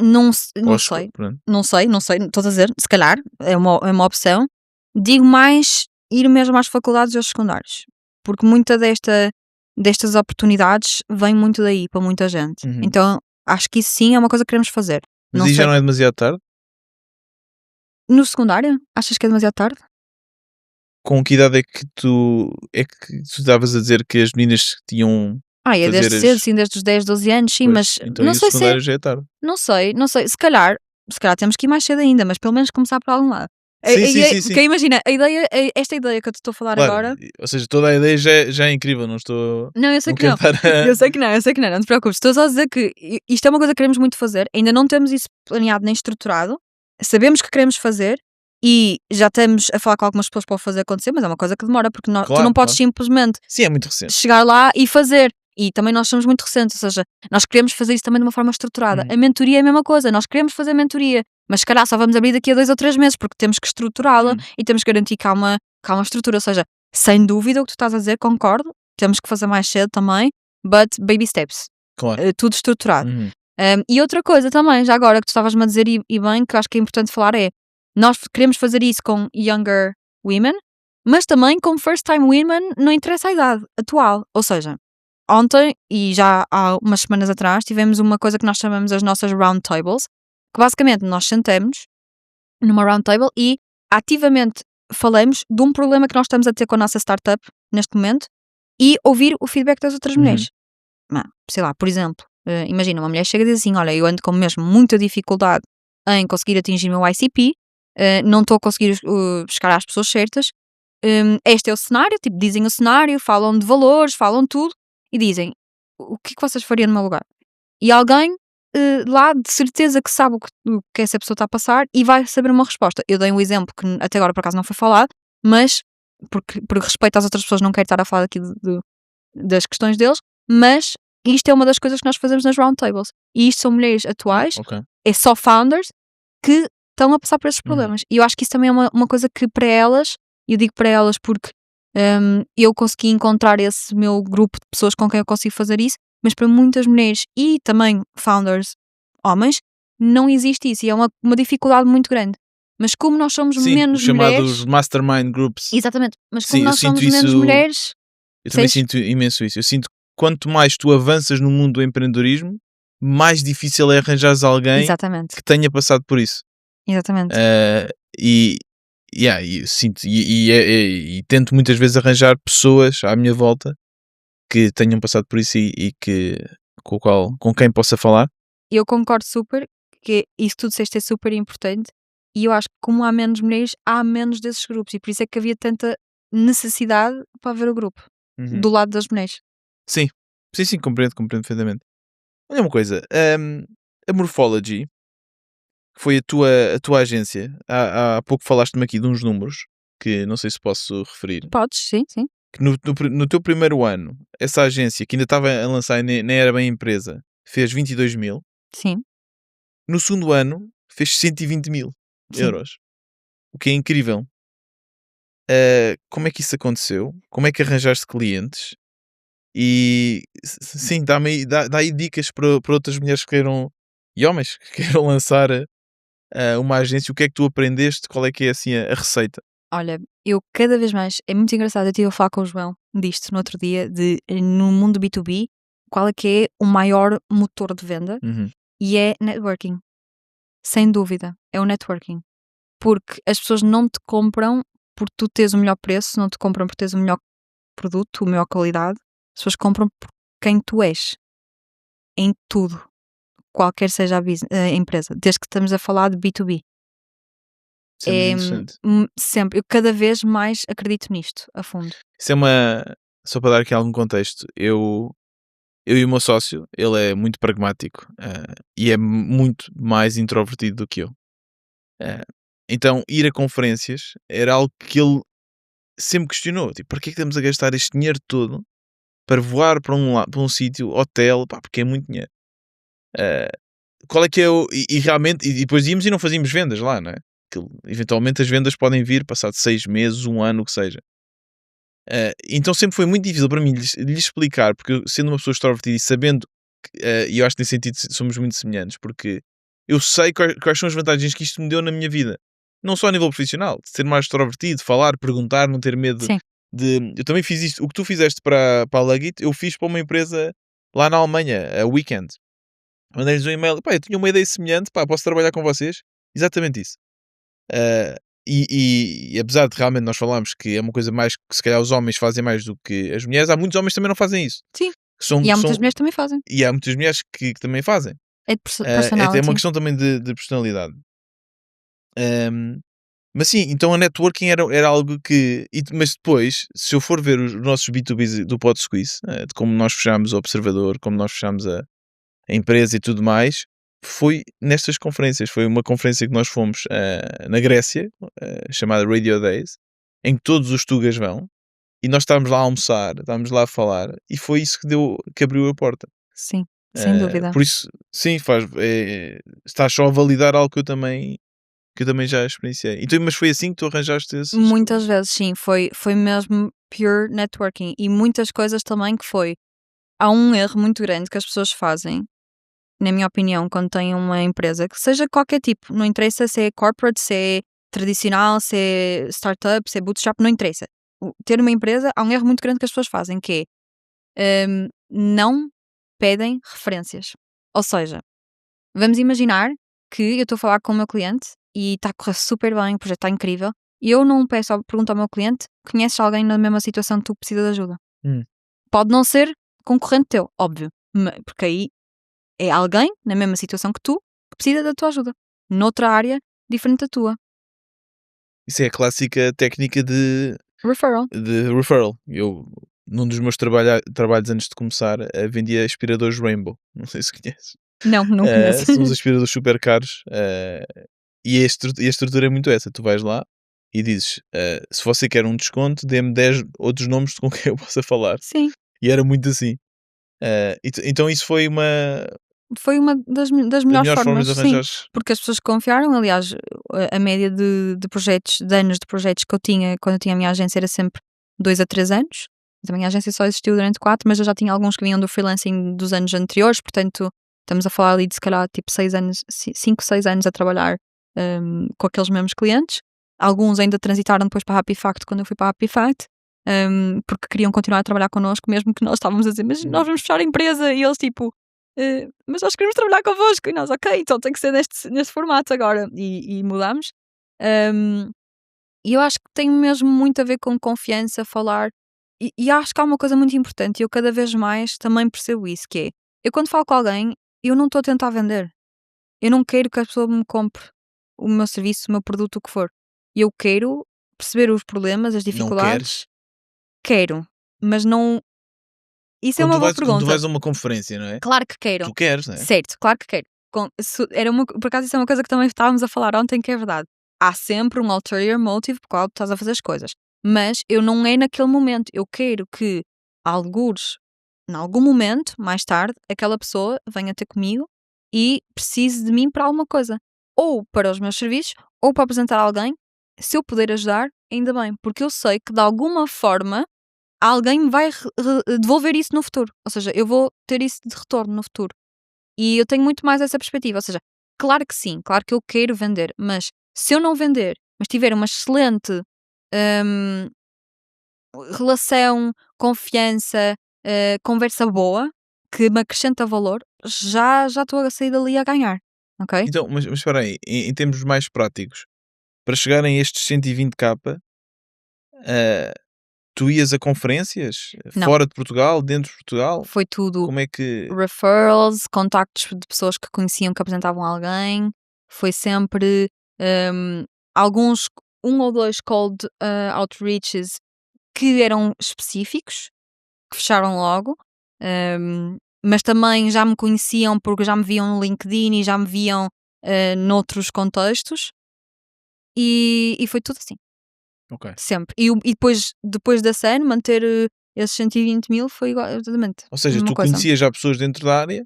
não sei. Pronto. Não sei, estou a dizer, se calhar, é uma opção. Digo mais ir mesmo às faculdades e aos secundários. Porque muita destas oportunidades vem muito daí para muita gente. Uhum. Então, acho que isso sim é uma coisa que queremos fazer. Mas Não aí já sei. não é demasiado tarde? No secundário? Achas que é demasiado tarde? Com que idade é que tu estavas a dizer que as meninas tinham É fazer desde cedo, as. sim, desde os 10, 12 anos, sim, Pois, mas então não aí o sei se é. secundário já é tarde. Não sei. Se calhar temos que ir mais cedo ainda, mas pelo menos começar por algum lado. Sim, sim, sim, sim. Porque imagina, esta ideia que eu te estou a falar Claro, agora. ou seja, toda a ideia já é incrível, não estou. Não, eu sei Não que quero não. estar a. Eu sei que não, não te preocupes. Estou só a dizer que isto é uma coisa que queremos muito fazer. Ainda não temos isso planeado nem estruturado. Sabemos que queremos fazer e já estamos a falar com algumas pessoas para o fazer acontecer, mas é uma coisa que demora, porque tu não Claro, podes claro. simplesmente Sim, é muito recente. chegar lá e fazer. E também nós somos muito recentes, ou seja, nós queremos fazer isso também de uma forma estruturada. Uhum. A mentoria é a mesma coisa, nós queremos fazer mentoria, mas se calhar só vamos abrir daqui a 2 ou 3 meses, porque temos que estruturá-la Uhum. e temos que garantir que há uma estrutura. Ou seja, sem dúvida o que tu estás a dizer, concordo, temos que fazer mais cedo também, but baby steps. Claro. Tudo estruturado. Uhum. E outra coisa também, já agora que tu estavas-me a dizer e bem, que acho que é importante falar é, nós queremos fazer isso com younger women, mas também com first time women, não interessa a idade atual. Ou seja, ontem e já há umas semanas atrás tivemos uma coisa que nós chamamos as nossas round tables, que basicamente nós sentamos numa round table e ativamente falamos de um problema que nós estamos a ter com a nossa startup neste momento e ouvir o feedback das outras Uhum. mulheres. Sei lá, por exemplo, imagina, uma mulher chega e diz assim: olha, eu ando com mesmo muita dificuldade em conseguir atingir o meu ICP, não estou a conseguir buscar às pessoas certas. Este é o cenário, tipo, dizem o cenário, falam de valores, falam tudo e dizem: o que é que vocês fariam no meu lugar? E alguém lá de certeza que sabe o que essa pessoa está a passar e vai saber uma resposta. Eu dei um exemplo que até agora por acaso não foi falado, mas por respeito às outras pessoas não quero estar a falar aqui das questões deles, mas isto é uma das coisas que nós fazemos nas roundtables. E isto são mulheres atuais, Ok. é só founders que estão a passar por esses Uhum. problemas. E eu acho que isso também é uma coisa que para elas, e eu digo para elas porque eu consegui encontrar esse meu grupo de pessoas com quem eu consigo fazer isso, mas para muitas mulheres e também founders homens, não existe isso e é uma dificuldade muito grande. Mas como nós somos Sim, os menos chamados mulheres. mastermind groups. Exatamente, mas Sim, como eu nós sinto somos menos isso. mulheres. Eu também Percebes? sinto imenso isso. Eu sinto que quanto mais tu avanças no mundo do empreendedorismo, mais difícil é arranjares alguém Exatamente, que tenha passado por isso. exatamente. E eu sinto e tento muitas vezes arranjar pessoas à minha volta que tenham passado por isso e que com quem possa falar. Eu concordo super que isso que tu disseste é super importante e eu acho que como há menos mulheres, há menos desses grupos e por isso é que havia tanta necessidade para haver o grupo Uhum. do lado das mulheres. Sim, sim, compreendo perfeitamente. Olha uma coisa, a Morphology, que foi a tua agência, há pouco falaste-me aqui de uns números que não sei se posso referir. Podes, sim, sim. Que no teu primeiro ano, essa agência que ainda estava a lançar e nem era bem empresa, fez 22.000. Sim, No segundo ano, fez 120.000 sim. euros. O que é incrível. Como é que isso aconteceu? Como é que arranjaste clientes? E sim, dá aí dicas para outras mulheres que queiram e homens que queiram lançar uma agência. O que é que tu aprendeste? Qual é que é assim a receita? Olha, eu cada vez mais, é muito engraçado, eu estive a falar com o João disto no outro dia, no mundo B2B, qual é que é o maior motor de venda? Uhum. E é networking. Sem dúvida, é o networking. Porque as pessoas não te compram por tu teres o melhor preço, não te compram por teres o melhor produto, a melhor qualidade. As pessoas compram por quem tu és. Em tudo. Qualquer seja a empresa. Desde que estamos a falar de B2B. Isso é muito interessante. Sempre. Eu cada vez mais acredito nisto, a fundo. Isso é só para dar aqui algum contexto. Eu e o meu sócio, ele é muito pragmático e é muito mais introvertido do que eu. Então, ir a conferências era algo que ele sempre questionou. Tipo, para que é que estamos a gastar este dinheiro todo para voar para um sítio, hotel, pá, porque é muito dinheiro. Qual é que é o... E realmente, e depois íamos e não fazíamos vendas lá, não é? aquilo, eventualmente as vendas podem vir passado 6 meses, 1 ano, o que seja. Então sempre foi muito difícil para mim lhes explicar, porque eu, sendo uma pessoa extrovertida e sabendo, e eu acho que nesse sentido somos muito semelhantes, porque eu sei quais são as vantagens que isto me deu na minha vida. Não só a nível profissional, de ser mais extrovertido, falar, perguntar, não ter medo Sim. Eu também fiz isto. O que tu fizeste para a Lugit, eu fiz para uma empresa lá na Alemanha, a Weekend. Mandei-lhes um e-mail, pá, eu tinha uma ideia semelhante, pá, posso trabalhar com vocês? Exatamente isso. Ah, e apesar de realmente nós falarmos que é uma coisa mais que se calhar os homens fazem mais do que as mulheres, há muitos homens que também não fazem isso. Sim. São, E há são, muitas mulheres que também fazem. e há muitas mulheres que também fazem. É de É até uma personality. questão também de personalidade. Mas sim, então a networking era algo que. Mas depois, se eu for ver os nossos B2Bs do Pod Squeeze, de como nós fechámos o Observador, como nós fechámos a empresa e tudo mais, foi nestas conferências. Foi uma conferência que nós fomos na Grécia, chamada Radio Days, em que todos os tugas vão, e nós estávamos lá a almoçar, estávamos lá a falar, e foi isso que abriu a porta. Sim, sem dúvida. Por isso, sim, estás só a validar algo que eu também já experienciei. Então, mas foi assim que tu arranjaste esses. Muitas vezes, sim, foi mesmo pure networking. E muitas coisas também que foi. Há um erro muito grande que as pessoas fazem, na minha opinião, quando têm uma empresa, que seja qualquer tipo, não interessa se é corporate, se é tradicional, se é startup, se é bootstrap, não interessa. Ter uma empresa, há um erro muito grande que as pessoas fazem, que é não pedem referências. Ou seja, vamos imaginar que eu estou a falar com o meu cliente e está a correr super bem, o projeto está incrível, e eu não pergunto ao meu cliente: conheces alguém na mesma situação que tu precisa de ajuda? Pode não ser concorrente teu, óbvio, porque aí é alguém na mesma situação que tu que precisa da tua ajuda, noutra área diferente da tua. Isso é a clássica técnica de Referral. referral. Eu, num dos meus trabalhos antes de começar, vendia aspiradores Rainbow. Não sei se conheces. Não conheço. São uns aspiradores super caros. E a estrutura é muito essa. Tu vais lá e dizes, se você quer um desconto, dê-me 10 outros nomes com quem eu possa falar. Sim, E era muito assim. Então isso foi uma foi uma das das melhores melhores formas formas, de sim, arranjar. porque as pessoas confiaram. Aliás, a média de projetos, de anos de projetos que eu tinha quando eu tinha a minha agência era sempre 2 a 3 anos. A minha agência só existiu durante 4, mas eu já tinha alguns que vinham do freelancing dos anos anteriores, portanto, estamos a falar ali de se calhar tipo 6 anos, 5, 6 anos a trabalhar com aqueles mesmos clientes. Alguns ainda transitaram depois para a Happy Fact quando eu fui para a Happy Fact, porque queriam continuar a trabalhar connosco, mesmo que nós estávamos a dizer, mas nós vamos fechar a empresa, e eles tipo, mas nós queremos trabalhar convosco, e nós, ok, então tem que ser neste formato agora, e mudámos. E eu acho que tem mesmo muito a ver com confiança, falar, e acho que há uma coisa muito importante, e eu cada vez mais também percebo isso, que é, eu quando falo com alguém, eu não estou a tentar vender, eu não quero que a pessoa me compre o meu serviço, o meu produto, o que for. Eu quero perceber os problemas, as Não dificuldades. queres? Quero, mas não. Isso é Quando uma tu boa vais, quando tu pergunta. vais a uma conferência, não é? Claro que quero. Tu queres, não é? Certo, claro que quero. Por acaso, isso é uma coisa que também estávamos a falar ontem, que é verdade. Há sempre um ulterior motive por qual tu estás a fazer as coisas. Mas eu não é naquele momento. Eu quero que, algures, em algum momento, mais tarde, aquela pessoa venha ter comigo e precise de mim para alguma coisa. Ou para os meus serviços, ou para apresentar alguém. Se eu puder ajudar, ainda bem. Porque eu sei que, de alguma forma, alguém me vai devolver isso no futuro. Ou seja, eu vou ter isso de retorno no futuro. E eu tenho muito mais essa perspectiva. Ou seja, claro que sim, claro que eu quero vender, mas se eu não vender, mas tiver uma excelente hum, relação, confiança, conversa boa, que me acrescenta valor, já estou a sair dali a ganhar. Ok? Então, mas espera aí, em termos mais práticos, para chegarem a estes 120k, ah, tu ias a conferências? Não. Fora de Portugal? Dentro de Portugal? Foi tudo Como é que. referrals, contactos de pessoas que conheciam que apresentavam alguém. Foi sempre alguns, um ou dois cold outreaches que eram específicos, que fecharam logo, mas também já me conheciam porque já me viam no LinkedIn e já me viam noutros contextos, e foi tudo assim, Ok. sempre. E depois da cena, manter esses 120 mil foi igual, exatamente. Ou seja, Uma tu coisa. conhecias já pessoas dentro da área,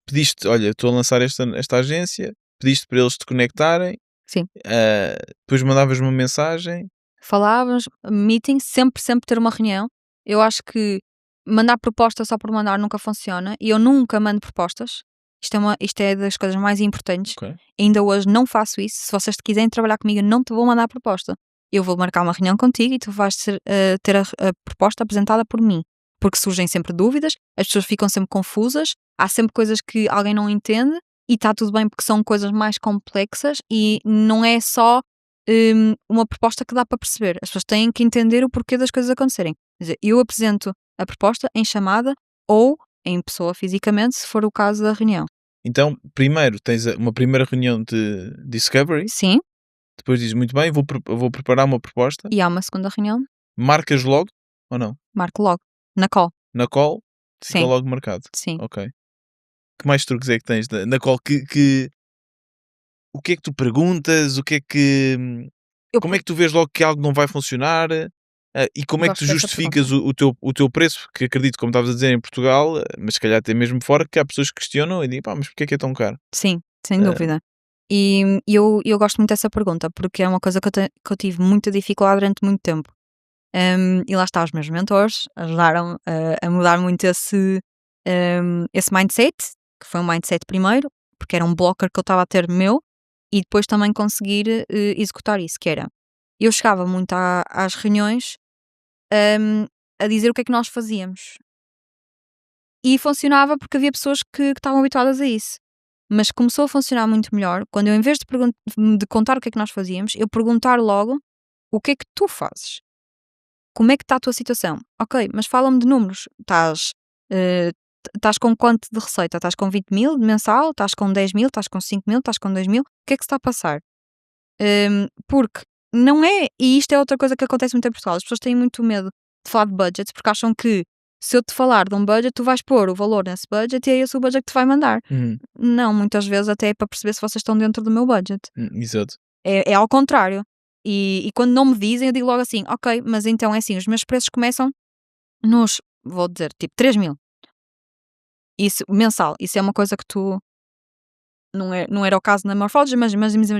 pediste, olha, estou a lançar esta agência, pediste para eles te conectarem, Sim. Depois mandavas uma mensagem. Falávamos, meeting, sempre ter uma reunião. Eu acho que mandar proposta só por mandar nunca funciona e eu nunca mando propostas. Isto é das coisas mais importantes. Ok. Ainda hoje não faço isso. Se vocês quiserem trabalhar comigo, eu não te vou mandar proposta. Eu vou marcar uma reunião contigo e tu vais ter a proposta apresentada por mim. Porque surgem sempre dúvidas, as pessoas ficam sempre confusas, há sempre coisas que alguém não entende e está tudo bem porque são coisas mais complexas e não é só uma proposta que dá para perceber. As pessoas têm que entender o porquê das coisas acontecerem. Quer dizer, eu apresento a proposta em chamada ou em pessoa fisicamente, se for o caso da reunião. Então, primeiro tens uma primeira reunião de discovery, Sim, depois dizes muito bem, vou preparar uma proposta, e há uma segunda reunião, marcas logo ou não? marco logo, na call. Na call, fica Sim, logo marcado. sim. Ok. Que mais truques é que tens na call? O que é que tu perguntas? Eu Como é que tu vês logo que algo não vai funcionar? E como é que tu gosto dessa justificas pergunta. o teu preço? Porque acredito, como estavas a dizer, em Portugal, mas se calhar até mesmo fora, que há pessoas que questionam e dizem, pá, mas porquê é que é tão caro? Sim, sem Ah, dúvida. E eu gosto muito dessa pergunta, porque é uma coisa que eu tive muita dificuldade durante muito tempo. E lá está, os meus mentores ajudaram a mudar muito esse mindset, que foi um mindset primeiro, porque era um blocker que eu estava a ter meu, e depois também conseguir executar isso, que era, eu chegava muito às reuniões hum, a dizer o que é que nós fazíamos. E funcionava porque havia pessoas que estavam habituadas a isso. Mas começou a funcionar muito melhor quando eu, em vez de contar o que é que nós fazíamos, eu perguntar logo o que é que tu fazes. Como é que está a tua situação? Ok, mas fala-me de números. Estás com quanto de receita? Estás com 20.000 de mensal? Estás com 10.000? Estás com 5.000? Estás com 2.000? O que é que se está a passar? Porque não é, e isto é outra coisa que acontece muito em Portugal, as pessoas têm muito medo de falar de budgets porque acham que se eu te falar de um budget, tu vais pôr o valor nesse budget e é esse o budget que te vai mandar. uhum, Não, muitas vezes até é para perceber se vocês estão dentro do meu budget. exato. É ao contrário. E quando não me dizem, eu digo logo assim: ok, mas então é assim, os meus preços começam nos, vou dizer, tipo 3.000. Isso, mensal. Isso é uma coisa que tu. Não era o caso na Morphology, mas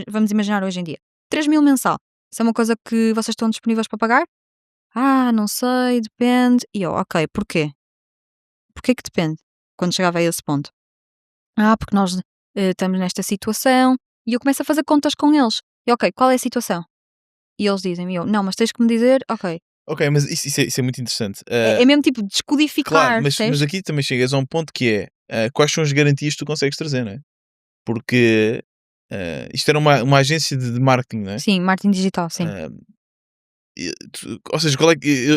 vamos imaginar hoje em dia. 3.000 mensal. Isso é uma coisa que vocês estão disponíveis para pagar? Ah, não sei, depende. E eu, ok, porquê? Porquê que depende? Quando chegava a esse ponto. Ah, porque nós estamos nesta situação. E eu começo a fazer contas com eles. E ok, qual é a situação? E eles dizem-me, eu, não, mas tens que me dizer, ok. Ok, mas isso é muito interessante. É mesmo tipo Claro, descodificar, mas percebes? aqui também chegas a um ponto que é quais são as garantias que tu consegues trazer, não é? Porque isto era uma agência de marketing, não é? Sim, marketing digital, sim. Ah, ou seja, qual é que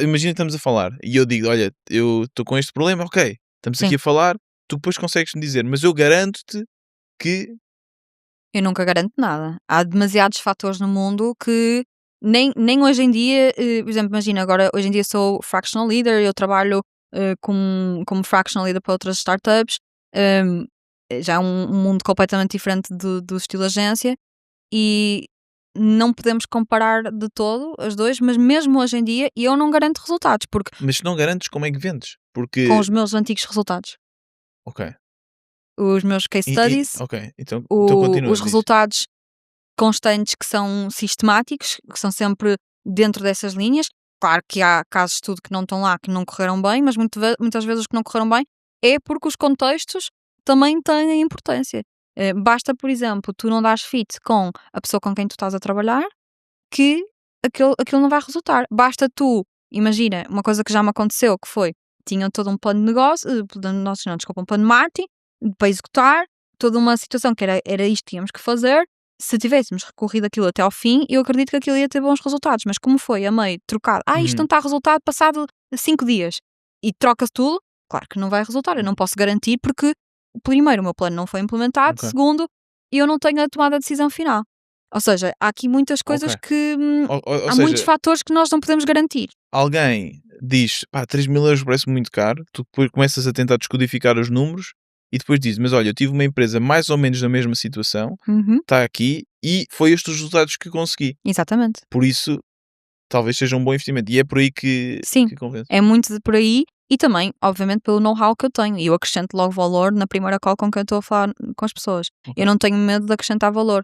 imagina que estamos a falar e eu digo, olha, eu estou com este problema, ok, estamos Sim. aqui a falar, tu depois consegues-me dizer, mas eu garanto-te que Eu nunca garanto nada. Há demasiados fatores no mundo que nem hoje em dia, por exemplo, imagina, agora hoje em dia sou fractional leader, eu trabalho como fractional leader para outras startups, hum, já é um mundo completamente diferente do estilo agência e não podemos comparar de todo as dois, mas mesmo hoje em dia eu não garanto resultados, porque mas se não garantes, como é que vendes? com Porque, os meus antigos resultados, ok, os meus case studies, ok, então continua, os diz. resultados constantes que são sistemáticos, que são sempre dentro dessas linhas. Claro que há casos de estudo que não estão lá, que não correram bem, mas muitas vezes os que não correram bem é porque os contextos também têm importância. Basta, por exemplo, tu não dares fit com a pessoa com quem tu estás a trabalhar que aquilo não vai resultar. Basta tu, imagina, uma coisa que já me aconteceu, que foi, tinham todo um plano de negócio, plano de negócio não, desculpa, um plano de marketing para executar, toda uma situação que era isto que tínhamos que fazer. Se tivéssemos recorrido aquilo até ao fim, eu acredito que aquilo ia ter bons resultados, mas como foi a meio trocado, isto não Uhum, está a resultado passado 5 dias e troca-se tudo, claro que não vai resultar, eu não posso garantir porque, primeiro, o meu plano não foi implementado, ok, segundo, eu não tenho a tomada de decisão final. Ou seja, há aqui muitas ok. coisas que Ou há muitos seja, fatores que nós não podemos garantir. alguém diz, pá, 3.000 € parece muito caro, tu depois começas a tentar descodificar os números e depois dizes, mas olha, eu tive uma empresa mais ou menos na mesma situação, Uhum, está aqui e foi estes os resultados que consegui. exatamente. Por isso, talvez seja um bom investimento. E é por aí Sim, que convence. é muito por aí e também, obviamente, pelo know-how que eu tenho. E eu acrescento logo valor na primeira call com quem eu estou a falar com as pessoas. Ok. Eu não tenho medo de acrescentar valor.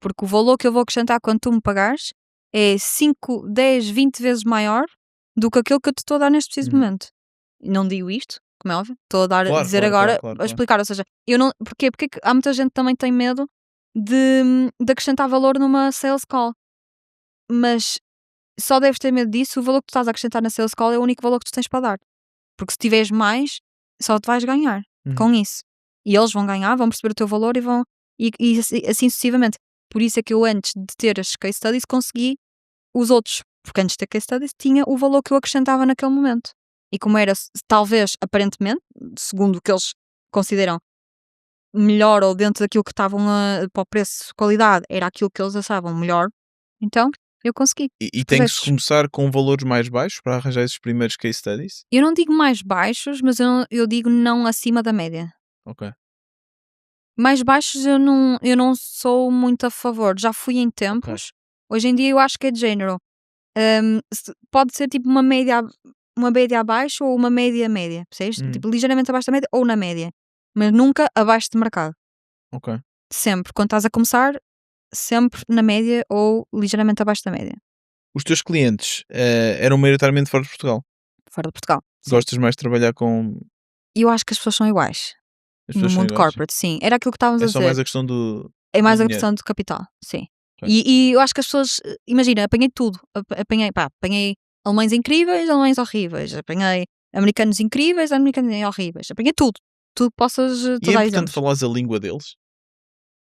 Porque o valor que eu vou acrescentar quando tu me pagares é 5, 10, 20 vezes maior do que aquilo que eu te estou a dar neste preciso Uhum. momento. Não digo isto, como é óbvio, estou a Claro, dizer claro, claro, agora, claro, a claro. explicar, ou seja, eu não, porquê? Porque é que há muita gente que também tem medo de acrescentar valor numa sales call, mas só deves ter medo disso. O valor que tu estás a acrescentar na sales call é o único valor que tu tens para dar, porque se tiveres mais, só te vais ganhar Uhum. com isso, e eles vão ganhar, vão perceber o teu valor e vão, e assim sucessivamente. Por isso é que eu, antes de ter as case studies, consegui os outros, porque antes da case studies tinha o valor que eu acrescentava naquele momento. E como era, talvez, aparentemente, segundo o que eles consideram melhor, ou dentro daquilo que estavam para o preço, qualidade, era aquilo que eles achavam melhor, então eu consegui E os tem que se projetos. começar com valores mais baixos para arranjar esses primeiros case studies? Eu não digo mais baixos, mas eu digo não acima da média. Ok, Mais baixos eu não sou muito a favor. Já fui em ok. tempos. Hoje em dia eu acho que é de género. Pode ser tipo uma média abaixo ou uma média média, percebes? Uhum. Tipo, ligeiramente abaixo da média ou na média, mas nunca abaixo de mercado. Ok. Sempre, quando estás a começar, sempre na média ou ligeiramente abaixo da média. Os teus clientes eram maioritariamente fora de Portugal? Fora de Portugal, sim. Gostas mais de trabalhar com E eu acho que as pessoas são iguais as no pessoas são mundo iguais? corporate, sim. Era aquilo que estávamos É a só dizer. mais a questão É do mais a dinheiro? questão do capital, sim. Ok. E eu acho que as pessoas, imagina, apanhei tudo. Apanhei alemães incríveis, alemães horríveis. Apanhei americanos incríveis, americanos horríveis. Apanhei tudo. Tudo que possas E é dar importante exemplos. falares a língua deles?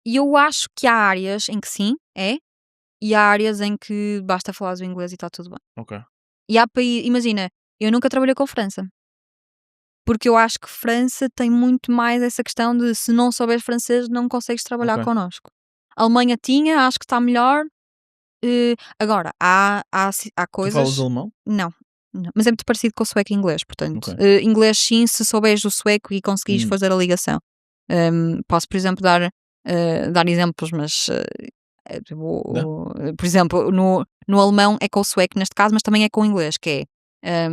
E eu acho que há áreas em que sim, é. E há áreas em que basta falares o inglês e está tudo bem. Ok, E há países, imagina, eu nunca trabalhei com França. Porque eu acho que França tem muito mais essa questão de, se não souberes francês, não consegues trabalhar ok. connosco. A Alemanha tinha, acho que está melhor. Agora, há Tu falas coisas. alemão? Não, não, mas é muito parecido com o sueco e inglês, portanto, Ok. inglês sim, se souberes o sueco e conseguires Hum, fazer a ligação. Posso, por exemplo, dar exemplos, mas tipo, dá? por exemplo, no alemão é com o sueco neste caso, mas também é com o inglês, que é,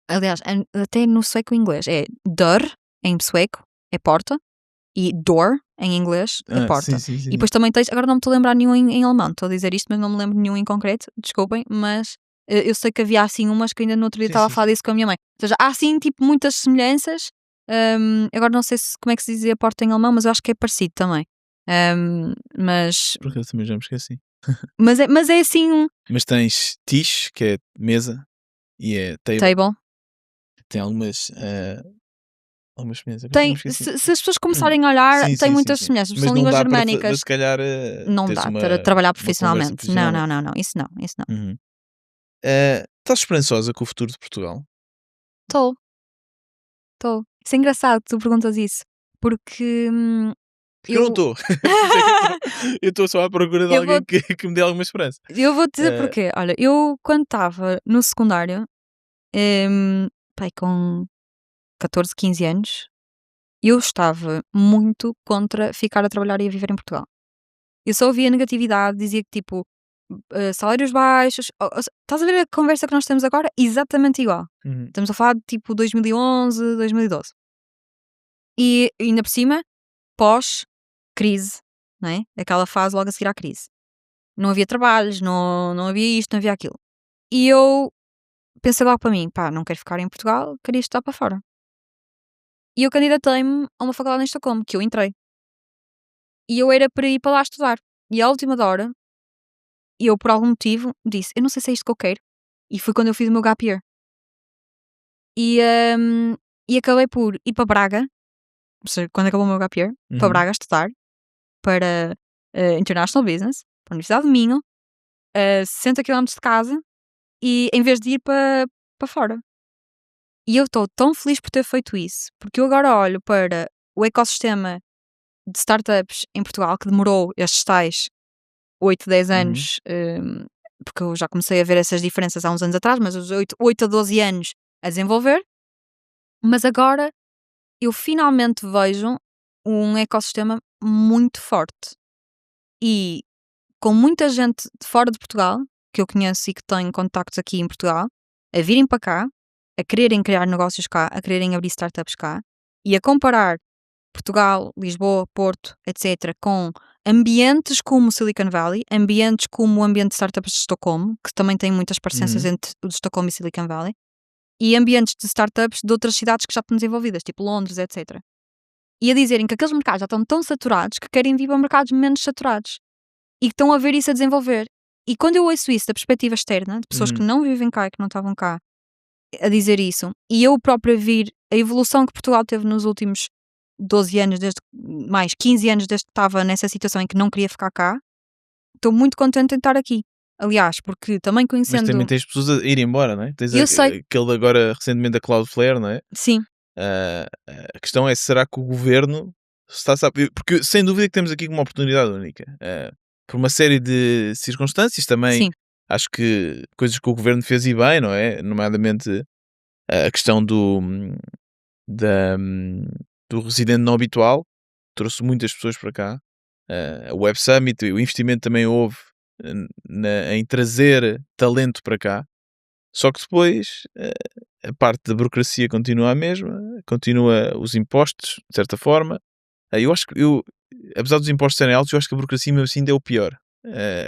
aliás, até no sueco e inglês, é Dörr em sueco, é porta, e door em inglês é Sim, porta. sim, sim, E sim. depois também tens, agora não me estou a lembrar nenhum em alemão, estou a dizer isto, mas não me lembro nenhum em concreto, desculpem, mas eu sei que havia assim umas que ainda no outro dia Sim, estava a sim, falar sim. disso com a minha mãe. Ou seja, há assim tipo muitas semelhanças. Agora não sei como é que se dizia porta em alemão, mas eu acho que é parecido também. Um, mas, Por acaso também já me esqueci. mas é assim um Mas tens Tisch, que é mesa, e é table. table. Tem algumas semelhanças. Agora também me Tem, esqueci. se as pessoas começarem a olhar, Sim, tem sim, sim, muitas sim. semelhanças, Mas são não línguas dá para germânicas. se calhar Não teres dá para trabalhar uma conversa profissionalmente. Não, profissional. não, não, não, isso não, isso não. Uhum. Estás esperançosa com o futuro de Portugal? Estou. Estou. Isso é engraçado que tu perguntas isso, porque, Porque eu não eu estou. Eu estou só à procura de eu vou alguém que me dê alguma esperança. eu vou-te dizer Eh, porquê. Olha, eu quando estava no secundário, pai, com 14, 15 anos, eu estava muito contra ficar a trabalhar e a viver em Portugal. Eu só ouvia negatividade, dizia que tipo, salários baixos, estás a ver a conversa que nós temos agora? Exatamente igual. uhum. Estamos a falar de tipo 2011, 2012. E ainda por cima, pós-crise, não é? Aquela fase logo a seguir à crise. Não havia trabalhos, não havia isto, não havia aquilo. E eu pensei logo para mim, pá, não quero ficar em Portugal, queria estudar para fora. E eu candidatei-me a uma faculdade em Estocolmo, que eu entrei. E eu era para ir para lá estudar. E à última da hora, eu por algum motivo disse, eu não sei se é isto que eu quero. E foi quando eu fiz o meu gap year. E, hum, e acabei por ir para Braga, ou seja, quando acabou o meu gap year, para Uhum. Braga estudar, para International Business, para a Universidade de Minho, a 60 km de casa, e em vez de ir para fora. E eu estou tão feliz por ter feito isso, porque eu agora olho para o ecossistema de startups em Portugal, que demorou estes tais 8, 10 Uhum. anos, porque eu já comecei a ver essas diferenças há uns anos atrás, mas os 8 a 12 anos a desenvolver, mas agora eu finalmente vejo um ecossistema muito forte e com muita gente de fora de Portugal, que eu conheço e que tenho contactos aqui em Portugal, a virem para cá, a quererem criar negócios cá, a quererem abrir startups cá, e a comparar Portugal, Lisboa, Porto, etc., com ambientes como o Silicon Valley, ambientes como o ambiente de startups de Estocolmo, que também tem muitas parecenças Uhum. entre o de Estocolmo e Silicon Valley, e ambientes de startups de outras cidades que já estão desenvolvidas, tipo Londres, etc. E a dizerem que aqueles mercados já estão tão saturados que querem vir para mercados menos saturados e que estão a ver isso a desenvolver. E quando eu ouço isso da perspectiva externa, de pessoas que Uhum. não vivem cá e que não estavam cá a dizer isso, e eu própria vir a evolução que Portugal teve nos últimos 12 anos, mais 15 anos desde que estava nessa situação em que não queria ficar cá, estou muito contente em estar aqui. Aliás, porque também Mas também conhecendo. tens pessoas a ir embora, não é? Tens Eu sei, aquele agora recentemente da Cloudflare, não é? sim, A questão é, será que o governo está a saber? Porque sem dúvida que temos aqui uma oportunidade única. Por uma série de circunstâncias também, sim, acho que coisas que o governo fez e bem, não é? Nomeadamente a questão da, hum, do residente não habitual, trouxe muitas pessoas para cá. O Web Summit, o investimento também houve em trazer talento para cá. Só que depois a parte da burocracia continua a mesma, continua os impostos, de certa forma. Eu acho que apesar dos impostos serem altos, eu acho que a burocracia mesmo assim ainda é o pior.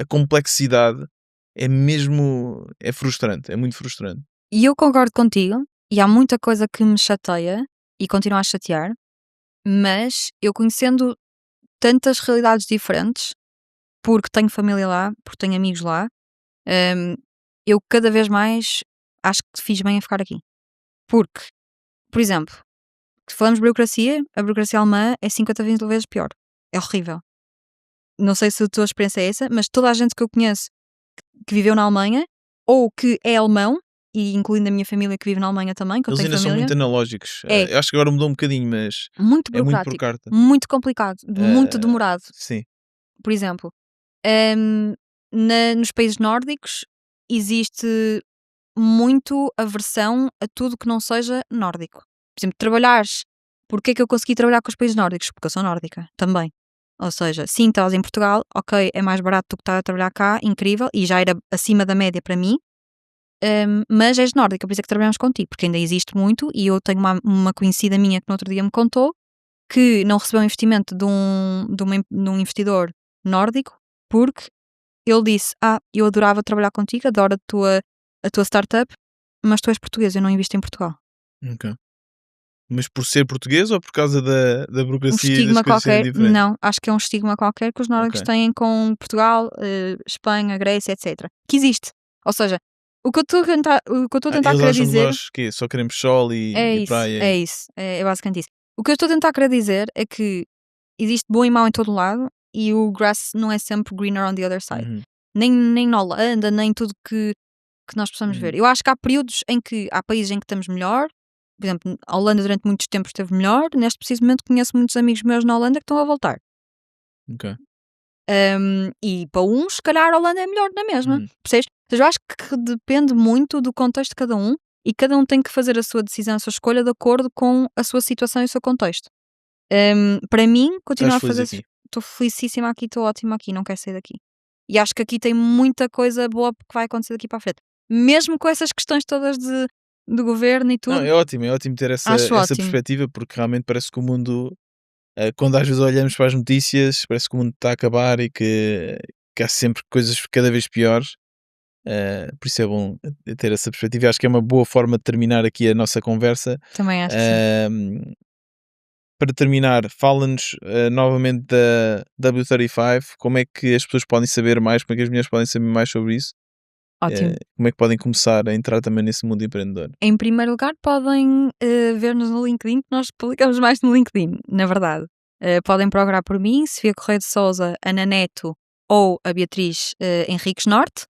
A complexidade é frustrante, é muito frustrante. e eu concordo contigo, e há muita coisa que me chateia e continua a chatear, mas eu conhecendo tantas realidades diferentes, porque tenho família lá, porque tenho amigos lá, hum, eu cada vez mais acho que fiz bem a ficar aqui. Porque, por exemplo, se falamos de burocracia, a burocracia alemã é 50 vezes pior. É horrível. Não sei se a tua experiência é essa, mas toda a gente que eu conheço que viveu na Alemanha, ou que é alemão, e incluindo a minha família que vive na Alemanha também, que eu Eles tenho ainda são família, muito analógicos. é Eu acho que agora mudou um bocadinho, mas muito é muito por burocrático, carta. muito complicado, muito Eh, demorado. sim. Por exemplo, hum, nos países nórdicos existe muito aversão a tudo que não seja nórdico. Por exemplo, trabalhares. Porquê é que eu consegui trabalhar com os países nórdicos? Porque eu sou nórdica também. Ou seja, sim, estás em Portugal, ok, é mais barato do que estar a trabalhar cá, incrível, e já era acima da média para mim, mas és nórdica, por isso é que trabalhamos contigo, porque ainda existe muito, e eu tenho uma conhecida minha que no outro dia me contou que não recebeu investimento de um investidor nórdico, porque ele disse: eu adorava trabalhar contigo, adoro a tua startup, mas tu és português, eu não invisto em Portugal. Ok. Mas por ser português ou por causa da Um burocracia e das estigma coisas serem qualquer, diferentes? não, acho que é um estigma qualquer que os Ok. nórdicos têm com Portugal, Espanha, Grécia, etc. Que existe. Ou seja, o que eu estou a tentar Eles querer acham que dizer nós que só queremos sol é e isso, praia. é isso, é basicamente isso. O que eu estou a tentar querer dizer é que existe bom e mau em todo lado e o grass não é sempre greener on the other side. Uhum, Nem na Holanda, nem tudo que nós possamos ver. uhum. Eu acho que há períodos em que há países em que estamos melhor. Por exemplo, a Holanda durante muitos tempos esteve melhor. Neste preciso momento conheço muitos amigos meus na Holanda que estão a voltar. Ok. E para uns, se calhar a Holanda é melhor na mesma. Uhum. Percebes? Ou seja, eu acho que depende muito do contexto de cada um e cada um tem que fazer a sua decisão, a sua escolha de acordo com a sua situação e o seu contexto. Para mim, Estás continuar a feliz fazer. aqui? Estou felicíssima aqui, estou ótima aqui, não quero sair daqui. E acho que aqui tem muita coisa boa que vai acontecer daqui para a frente. Mesmo com essas questões todas de governo e Não, tudo, é ótimo ter acho essa ótimo. perspectiva, porque realmente parece que o mundo, quando às vezes olhamos para as notícias, parece que o mundo está a acabar e que há sempre coisas cada vez piores. Por isso é bom ter essa perspectiva. Acho que é uma boa forma de terminar aqui a nossa conversa. Também acho que sim. Ahm, para terminar, fala-nos novamente da W35. Como é que as pessoas podem saber mais? Como é que as mulheres podem saber mais sobre isso? Ótimo. Como é que podem começar a entrar também nesse mundo empreendedor? Em primeiro lugar, podem ver-nos no LinkedIn, que nós publicamos mais no LinkedIn, na verdade. Podem procurar por mim, Sofia Correia de Souza, Ana Neto ou a Beatriz Henriques Norte.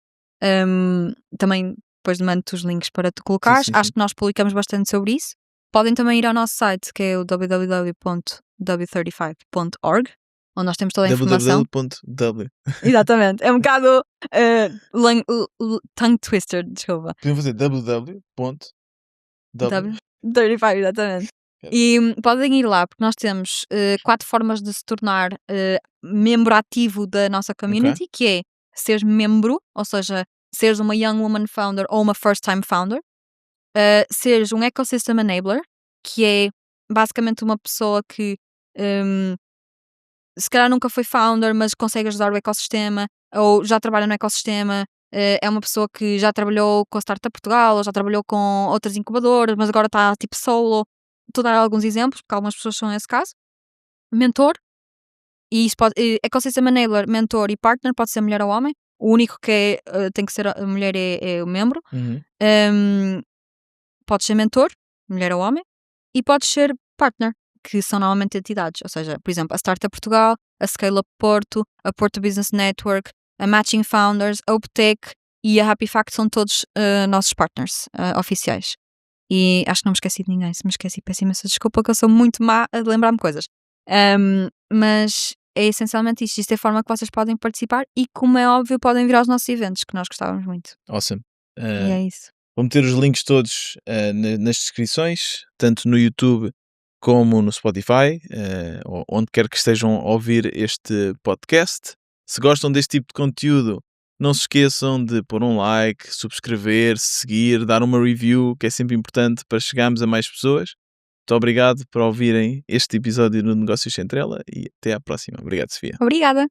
Também depois mando-te os links para tu Sim, colocares. sim, Acho sim. que nós publicamos bastante sobre isso. Podem também ir ao nosso site, que é o www.w35.org, onde nós temos toda a informação. www.w. Exatamente. É um bocado tongue twister, desculpa. Podiam fazer www.w. W35, exatamente. E podem ir lá, porque nós temos 4 formas de se tornar membro ativo da nossa Ok. community, que é seres membro, ou seja, seres uma Young Woman Founder ou uma First Time Founder, seres um Ecosystem Enabler, que é basicamente uma pessoa que se calhar nunca foi founder, mas consegue ajudar o ecossistema, ou já trabalha no ecossistema, é uma pessoa que já trabalhou com a Startup Portugal, ou já trabalhou com outras incubadoras, mas agora está tipo solo. Estou a dar alguns exemplos, porque algumas pessoas são esse caso. Mentor, e isso pode, ecossistema enabler, mentor e partner pode ser mulher ou homem. O único que tem que ser a mulher é o membro. Uhum. Podes ser mentor, mulher ou homem, e podes ser partner, que são normalmente entidades, ou seja, por exemplo, a Startup Portugal, a Scale Up Porto, a Porto Business Network, a Matching Founders, a Optech e a Happy Fact são todos nossos partners oficiais. E acho que não me esqueci de ninguém. Se me esqueci, peço imensa desculpa, que eu sou muito má a lembrar-me coisas. Mas é essencialmente isto. Isto é a forma que vocês podem participar e, como é óbvio, podem vir aos nossos eventos, que nós gostávamos muito. Awesome. E é isso. Vou meter os links todos nas descrições, tanto no YouTube como no Spotify, ou onde quer que estejam a ouvir este podcast. Se gostam deste tipo de conteúdo, não se esqueçam de pôr um like, subscrever, seguir, dar uma review, que é sempre importante para chegarmos a mais pessoas. Muito obrigado por ouvirem este episódio do Negócios Centrela e até à próxima. Obrigado, Sofia. Obrigada.